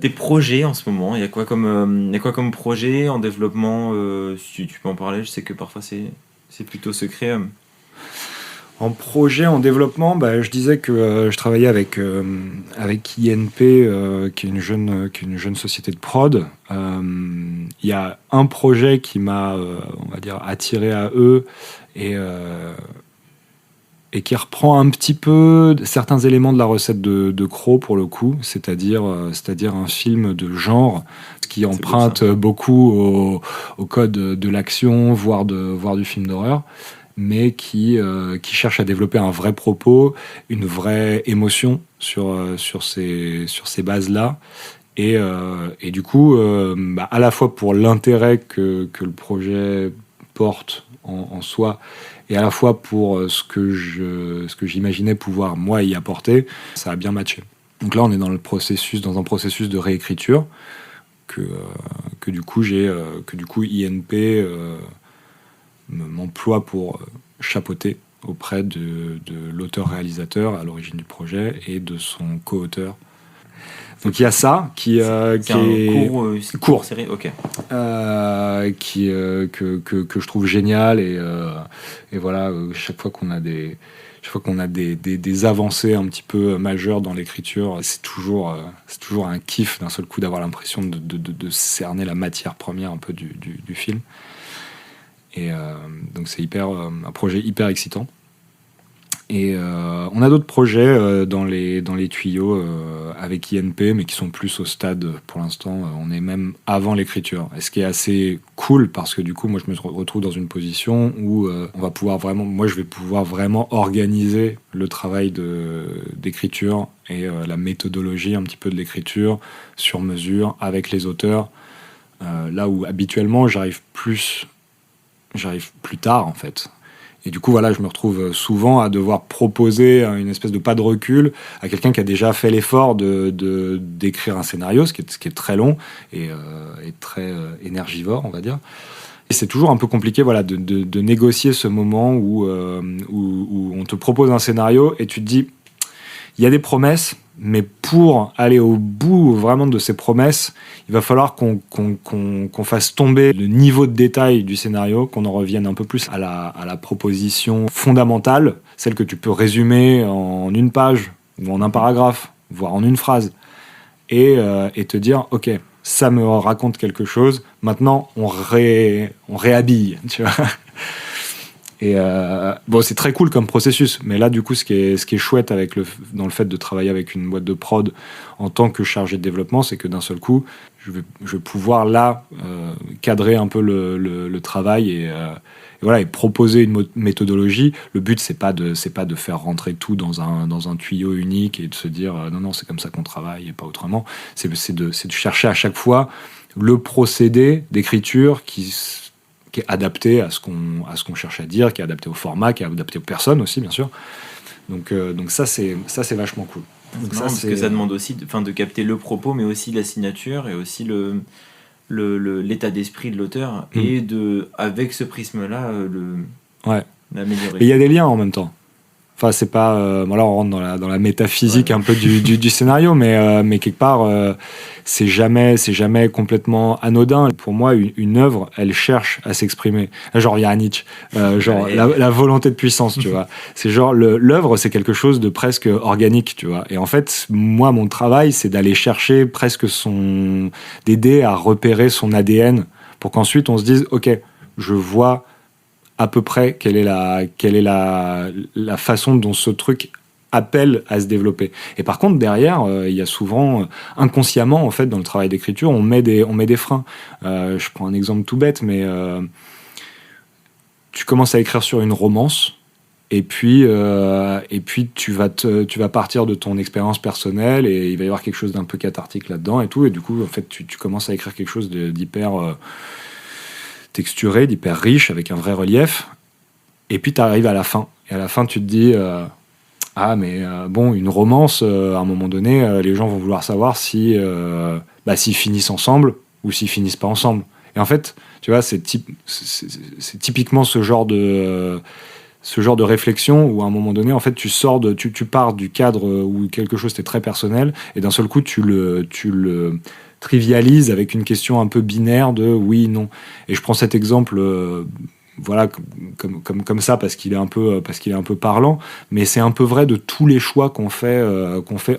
Tes projets en ce moment, il y a quoi comme projet en développement, si tu peux en parler? Je sais que parfois c'est plutôt secret. En projet, en développement, je disais que je travaillais avec INP, qui est une jeune société de prod. Il y a un projet qui m'a, on va dire, attiré à eux, et qui reprend un petit peu certains éléments de la recette de Crow, pour le coup, c'est-à-dire un film de genre qui emprunte beaucoup au code de l'action, voire du film d'horreur, mais qui cherche à développer un vrai propos, une vraie émotion sur ces bases-là. Et du coup, à la fois pour l'intérêt que le projet porte en soi, et à la fois pour ce que j'imaginais pouvoir moi y apporter, ça a bien matché. Donc là, on est dans un processus de réécriture que du coup INP m'emploie pour chapeauter auprès de l'auteur-réalisateur à l'origine du projet et de son co-auteur. Donc il y a ça qui est un court série, ok. Que je trouve génial et voilà, chaque fois qu'on a des avancées un petit peu majeures dans l'écriture, c'est toujours un kiff d'un seul coup d'avoir l'impression de cerner la matière première un peu du film. Et donc c'est un projet hyper excitant. Et on a d'autres projets dans les tuyaux avec INP, mais qui sont plus au stade, pour l'instant, on est même avant l'écriture. Et ce qui est assez cool, parce que du coup, moi, je me retrouve dans une position où je vais pouvoir vraiment organiser le travail d'écriture et la méthodologie un petit peu de l'écriture sur mesure avec les auteurs. Là où habituellement, j'arrive plus tard, en fait. Et du coup, voilà, je me retrouve souvent à devoir proposer une espèce de pas de recul à quelqu'un qui a déjà fait l'effort d'écrire un scénario, ce qui est très long et très énergivore, on va dire. Et c'est toujours un peu compliqué, voilà, de négocier ce moment où on te propose un scénario et tu te dis, il y a des promesses, mais pour aller au bout vraiment de ces promesses, il va falloir qu'on fasse tomber le niveau de détail du scénario, qu'on en revienne un peu plus à la proposition fondamentale, celle que tu peux résumer en une page ou en un paragraphe, voire en une phrase, et te dire, ok, ça me raconte quelque chose, maintenant on réhabille, tu vois. Et c'est très cool comme processus, mais là du coup ce qui est chouette dans le fait de travailler avec une boîte de prod en tant que chargé de développement, c'est que d'un seul coup je vais pouvoir là cadrer un peu le travail et voilà, et proposer une méthodologie. Le but c'est pas de faire rentrer tout dans un tuyau unique et de se dire non c'est comme ça qu'on travaille et pas autrement. C'est de chercher à chaque fois le procédé d'écriture qui est adapté à ce qu'on cherche à dire, qui est adapté au format, qui est adapté aux personnes aussi, bien sûr. Donc ça, c'est vachement cool. Donc parce que ça demande aussi de capter le propos, mais aussi la signature et aussi l'état d'esprit de l'auteur, et avec ce prisme-là, l'améliorer. Et il y a des liens en même temps. Enfin, c'est pas... là, on rentre dans la métaphysique un peu du scénario, mais quelque part, c'est jamais complètement anodin. Pour moi, une œuvre, elle cherche à s'exprimer. Genre, il y a Nietzsche, la volonté de puissance, tu vois. C'est genre, l'œuvre, c'est quelque chose de presque organique, tu vois. Et en fait, moi, mon travail, c'est d'aller chercher presque d'aider à repérer son ADN pour qu'ensuite, on se dise, OK, je vois à peu près quelle est la façon dont ce truc appelle à se développer. Et par contre, derrière, il y a souvent, inconsciemment, en fait, dans le travail d'écriture, on met des freins. Je prends un exemple tout bête, mais tu commences à écrire sur une romance, et puis tu vas partir de ton expérience personnelle, et il va y avoir quelque chose d'un peu cathartique là-dedans, et tout, et du coup, en fait, tu commences à écrire quelque chose d'hyper texturé, d'hyper riche, avec un vrai relief, et puis tu arrives à la fin. Et à la fin, tu te dis une romance, à un moment donné, les gens vont vouloir savoir s'ils finissent ensemble ou s'ils finissent pas ensemble. Et en fait, tu vois, c'est typiquement ce genre de réflexion où à un moment donné, en fait, tu pars du cadre où quelque chose est très personnel, et d'un seul coup, tu le trivialise avec une question un peu binaire de oui, non. Et je prends cet exemple comme ça parce qu'il est un peu parlant, mais c'est un peu vrai de tous les choix qu'on fait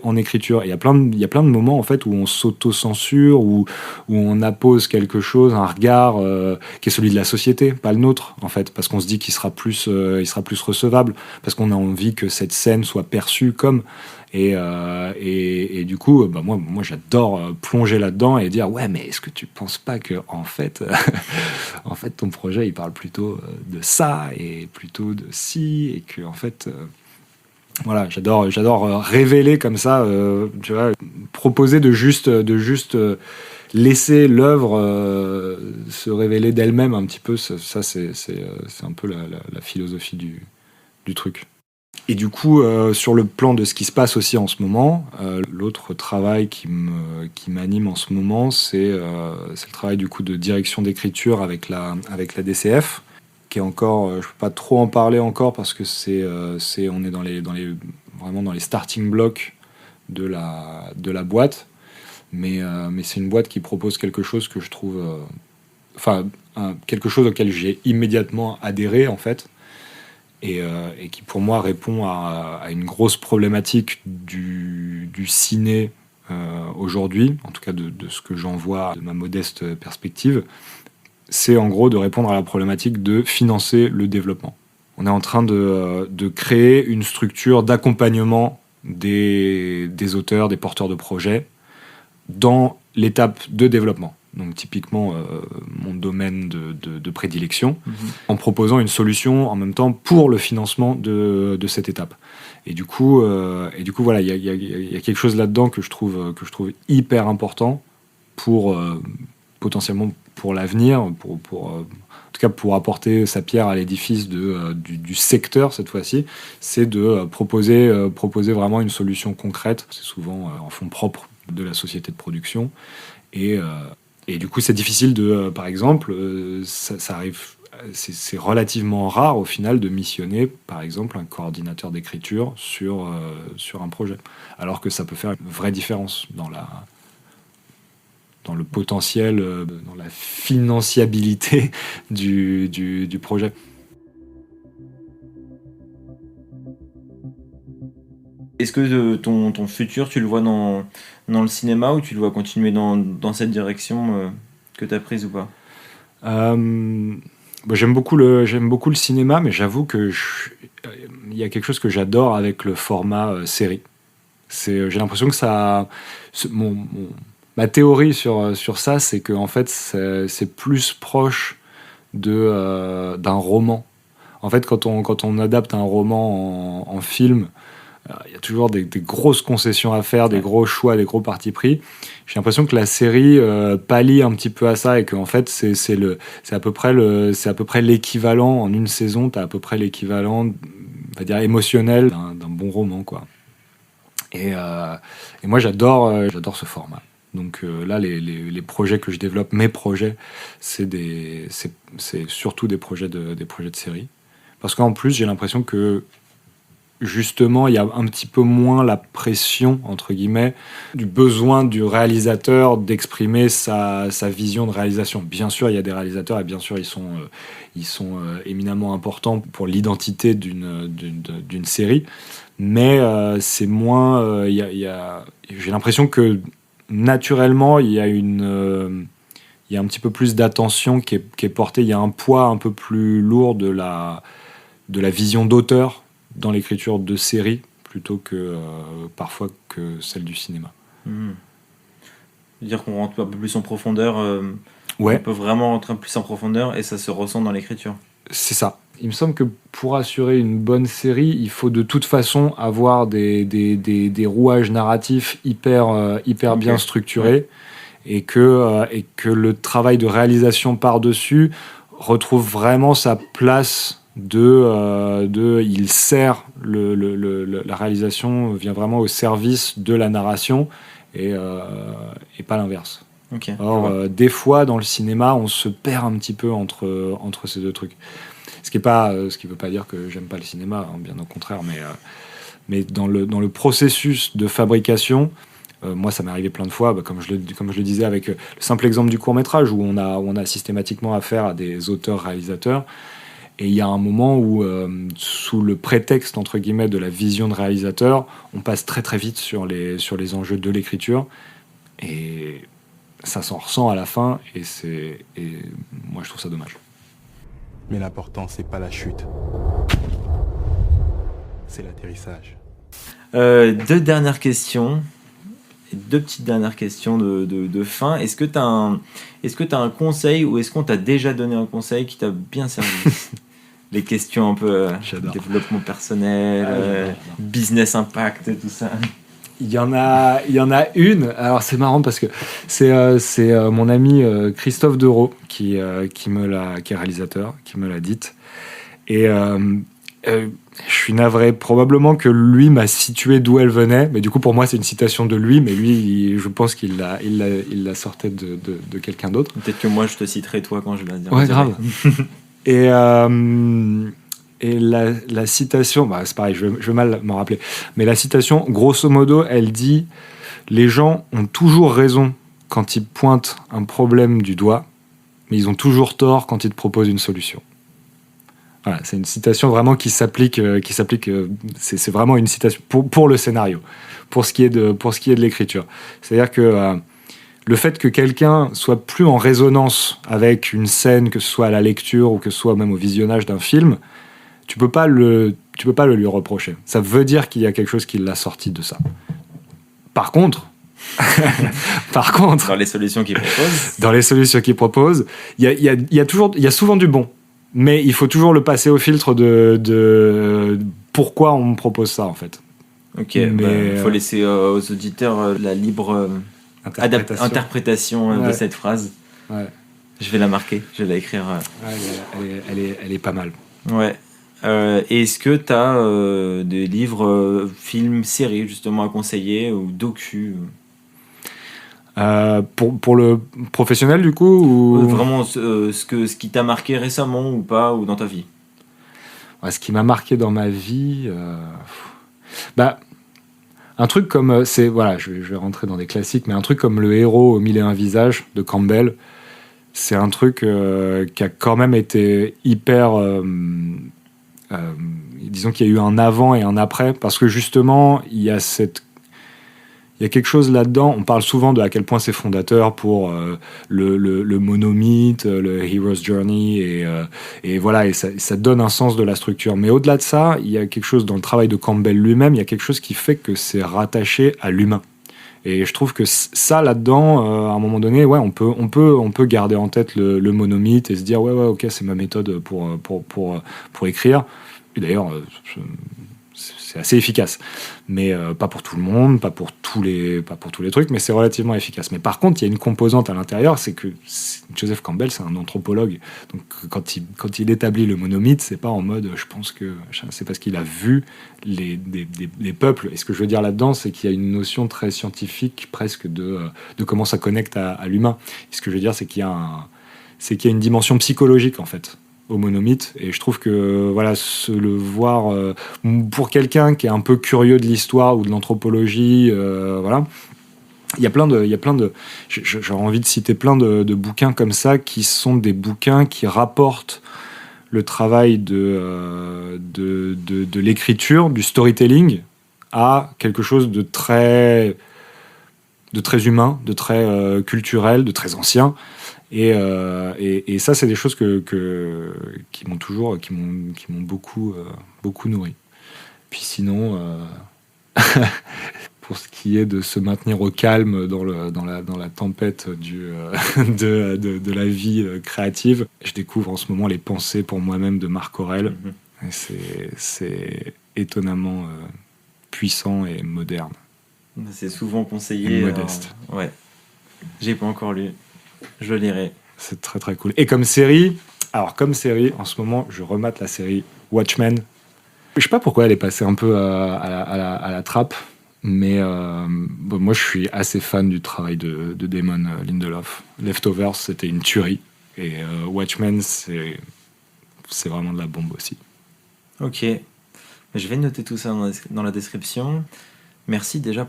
en écriture. Et il y a plein de moments en fait où on s'auto-censure, où on appose quelque chose, un regard qui est celui de la société, pas le nôtre en fait, parce qu'on se dit qu'il sera plus recevable, parce qu'on a envie que cette scène soit perçue comme. Et du coup, moi j'adore plonger là-dedans et dire ouais, mais est-ce que tu penses pas que en fait ton projet il parle plutôt de ça et plutôt de ci, et que en fait voilà, j'adore révéler comme ça, tu vois, proposer de juste laisser l'œuvre se révéler d'elle-même un petit peu. Ça c'est un peu la philosophie du truc. Et du coup, sur le plan de ce qui se passe aussi en ce moment, l'autre travail qui m'anime en ce moment, c'est le travail du coup de direction d'écriture avec la DCF, qui est encore, je peux pas trop en parler encore parce que on est vraiment dans les starting blocks de la boîte, mais c'est une boîte qui propose quelque chose que je trouve, quelque chose auquel j'ai immédiatement adhéré en fait, et qui pour moi répond à une grosse problématique du ciné aujourd'hui, en tout cas de ce que j'en vois de ma modeste perspective. C'est en gros de répondre à la problématique de financer le développement. On est en train de créer une structure d'accompagnement des auteurs, des porteurs de projets dans l'étape de développement. Donc typiquement mon domaine de prédilection, en proposant une solution en même temps pour le financement de cette étape. Et du coup voilà, il y a quelque chose là-dedans que je trouve hyper important pour potentiellement pour l'avenir, en tout cas pour apporter sa pierre à l'édifice du secteur cette fois-ci, c'est de proposer vraiment une solution concrète. C'est souvent en fonds propres de la société de production, et du coup c'est difficile par exemple, ça arrive, c'est relativement rare au final de missionner par exemple un coordinateur d'écriture sur un projet, alors que ça peut faire une vraie différence dans le potentiel, dans la financiabilité du projet. Est-ce que ton futur, tu le vois dans le cinéma, ou tu le vois continuer dans cette direction que tu as prise ou pas ? J'aime beaucoup le cinéma, mais j'avoue que il y a quelque chose que j'adore avec le format série. J'ai l'impression que ça... Ma théorie sur ça, c'est que en fait, c'est plus proche d'un roman. En fait, quand on adapte un roman en film, il y a toujours des grosses concessions à faire, des gros choix, des gros partis pris. J'ai l'impression que la série pallie un petit peu à ça, et que en fait, c'est à peu près l'équivalent en une saison. T'as à peu près l'équivalent, on va dire, émotionnel d'un bon roman, quoi. Et moi, j'adore ce format. Donc là, les projets que je développe, mes projets, c'est surtout des projets de série. Parce qu'en plus, j'ai l'impression que justement, il y a un petit peu moins la pression, entre guillemets, du besoin du réalisateur d'exprimer sa vision de réalisation. Bien sûr, il y a des réalisateurs, et bien sûr, ils sont éminemment importants pour l'identité d'une série. Mais c'est moins... j'ai l'impression que naturellement, il y a un petit peu plus d'attention qui est portée. Il y a un poids un peu plus lourd de la vision d'auteur dans l'écriture de série, plutôt que parfois que celle du cinéma. Dire qu'on rentre un peu plus en profondeur. Ouais. On peut vraiment rentrer plus en profondeur, et ça se ressent dans l'écriture. C'est ça. Il me semble que pour assurer une bonne série, il faut de toute façon avoir des rouages narratifs hyper bien structurés, et que le travail de réalisation par-dessus retrouve vraiment sa place il sert la réalisation vient vraiment au service de la narration, et pas l'inverse. Okay. Or, des fois dans le cinéma, on se perd un petit peu entre ces deux trucs. Ce qui veut pas dire que j'aime pas le cinéma, hein, bien au contraire, mais dans le processus de fabrication, moi ça m'est arrivé plein de fois, comme je le disais avec le simple exemple du court-métrage, où on a systématiquement affaire à des auteurs-réalisateurs. Et il y a un moment où, sous le prétexte, entre guillemets, de la vision de réalisateur, on passe très très vite sur les enjeux de l'écriture, et ça s'en ressent à la fin, et moi je trouve ça dommage. Mais l'important, c'est pas la chute, c'est l'atterrissage. Deux petites dernières questions de fin. Est-ce que tu as un conseil, ou est-ce qu'on t'a déjà donné un conseil qui t'a bien servi? Les questions un peu développement personnel, business impact et tout ça. Il y en a une. Alors c'est marrant parce que c'est mon ami Christophe Dereau qui est réalisateur, qui me l'a dite. Et je suis navré, probablement que lui m'a situé d'où elle venait, mais du coup pour moi c'est une citation de lui, mais lui je pense qu'il la sortait de quelqu'un d'autre. Peut-être que moi je te citerai toi quand je vais la dire. Ouais, grave. Et la citation, c'est pareil, je vais mal m'en rappeler, mais la citation, grosso modo, elle dit « Les gens ont toujours raison quand ils pointent un problème du doigt, mais ils ont toujours tort quand ils te proposent une solution. » Voilà, c'est une citation vraiment qui s'applique, c'est vraiment une citation pour le scénario, pour ce qui est de l'écriture. C'est-à-dire que le fait que quelqu'un soit plus en résonance avec une scène, que ce soit à la lecture ou que ce soit même au visionnage d'un film, tu peux pas le lui reprocher. Ça veut dire qu'il y a quelque chose qui l'a sorti de ça. Par contre, dans les solutions qu'il propose, il y a souvent du bon. Mais il faut toujours le passer au filtre de pourquoi on me propose ça, en fait. Ok, il faut laisser aux auditeurs la libre interprétation de cette phrase. Ouais. Je vais la marquer, je vais la écrire. Elle est pas mal. Ouais. Et est-ce que tu as des livres, films, séries justement à conseiller ou docu pour le professionnel du coup ou... Vraiment ce qui t'a marqué récemment ou pas, ou dans ta vie. Ce qui m'a marqué dans ma vie, un truc comme je vais rentrer dans des classiques, mais un truc comme Le héros aux 1001 visages de Campbell, c'est un truc qui a quand même été hyper disons qu'il y a eu un avant et un après, parce que justement il y a quelque chose là-dedans. On parle souvent de à quel point c'est fondateur pour le monomythe, le Hero's Journey, et voilà, et ça donne un sens de la structure. Mais au-delà de ça, il y a quelque chose dans le travail de Campbell lui-même, il y a quelque chose qui fait que c'est rattaché à l'humain. Et je trouve que ça, là-dedans, à un moment donné, on peut garder en tête le monomythe et se dire ok, c'est ma méthode pour écrire. Et d'ailleurs, c'est assez efficace, mais pas pour tout le monde, pas pour tous les trucs, mais c'est relativement efficace. Mais par contre, il y a une composante à l'intérieur, c'est que Joseph Campbell, c'est un anthropologue, donc quand il établit le monomythe, c'est pas en mode, je pense que c'est parce qu'il a vu les peuples. Et ce que je veux dire là-dedans, c'est qu'il y a une notion très scientifique presque de comment ça connecte à l'humain. Et ce que je veux dire, c'est qu'il y a une dimension psychologique en fait au monomythe, et je trouve que le voir pour quelqu'un qui est un peu curieux de l'histoire ou de l'anthropologie, il y a plein de j'aurais envie de citer plein de bouquins comme ça qui sont des bouquins qui rapportent le travail de l'écriture, du storytelling à quelque chose de très humain, de très culturel, de très ancien. Et ça, c'est des choses qui m'ont beaucoup nourri. Puis sinon, pour ce qui est de se maintenir au calme dans la tempête de la vie créative, je découvre en ce moment Les Pensées pour moi-même de Marc Aurèle. Et c'est étonnamment puissant et moderne. C'est souvent conseillé. Et modeste. Ouais. J'ai pas encore lu. Je lirai. C'est très très cool. Et comme série, en ce moment, je remate la série Watchmen. Je sais pas pourquoi elle est passée un peu à la trappe, mais moi je suis assez fan du travail de Damon Lindelof. Leftovers, c'était une tuerie. Et Watchmen, c'est vraiment de la bombe aussi. Ok. Je vais noter tout ça dans la description. Merci déjà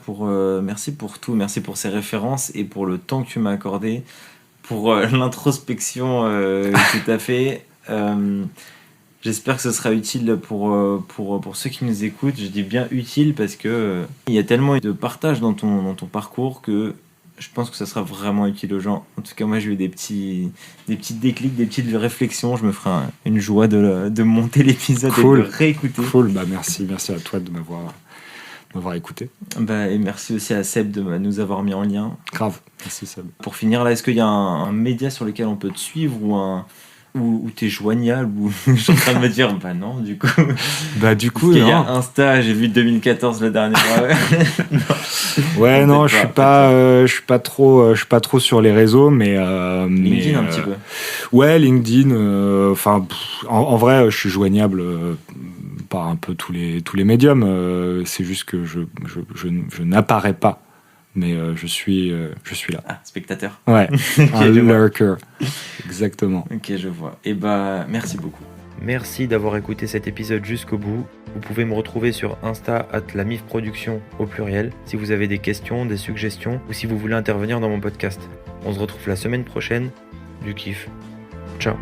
merci pour tout. Merci pour ces références et pour le temps que tu m'as accordé. Pour l'introspection que tu as fait. J'espère que ce sera utile pour ceux qui nous écoutent. Je dis bien utile parce que il y a tellement de partage dans ton parcours que je pense que ça sera vraiment utile aux gens. En tout cas, moi, j'ai eu des petits déclics, des petites réflexions. Je me ferai une joie de monter l'épisode et de le réécouter. Cool, merci à toi de m'avoir écouté. Et merci aussi à Seb de nous avoir mis en lien. Grave, merci Seb. Pour finir, là, est-ce qu'il y a un média sur lequel on peut te suivre ou t'es joignable ou je suis en train de me dire non du coup il y a Insta, j'ai vu 2014 la dernière fois. Non, je suis pas trop sur les réseaux, mais LinkedIn un petit peu. Ouais, LinkedIn, en vrai je suis joignable par un peu tous les médiums, c'est juste que je n'apparais pas mais je suis là. Ah, spectateur. Ouais, un je vois. lurker. Exactement. Ok, je vois. Et bah, merci beaucoup. Merci d'avoir écouté cet épisode jusqu'au bout. Vous pouvez me retrouver sur Insta @lamifproduction au pluriel si vous avez des questions, des suggestions ou si vous voulez intervenir dans mon podcast. On se retrouve la semaine prochaine. Du kiff. Ciao.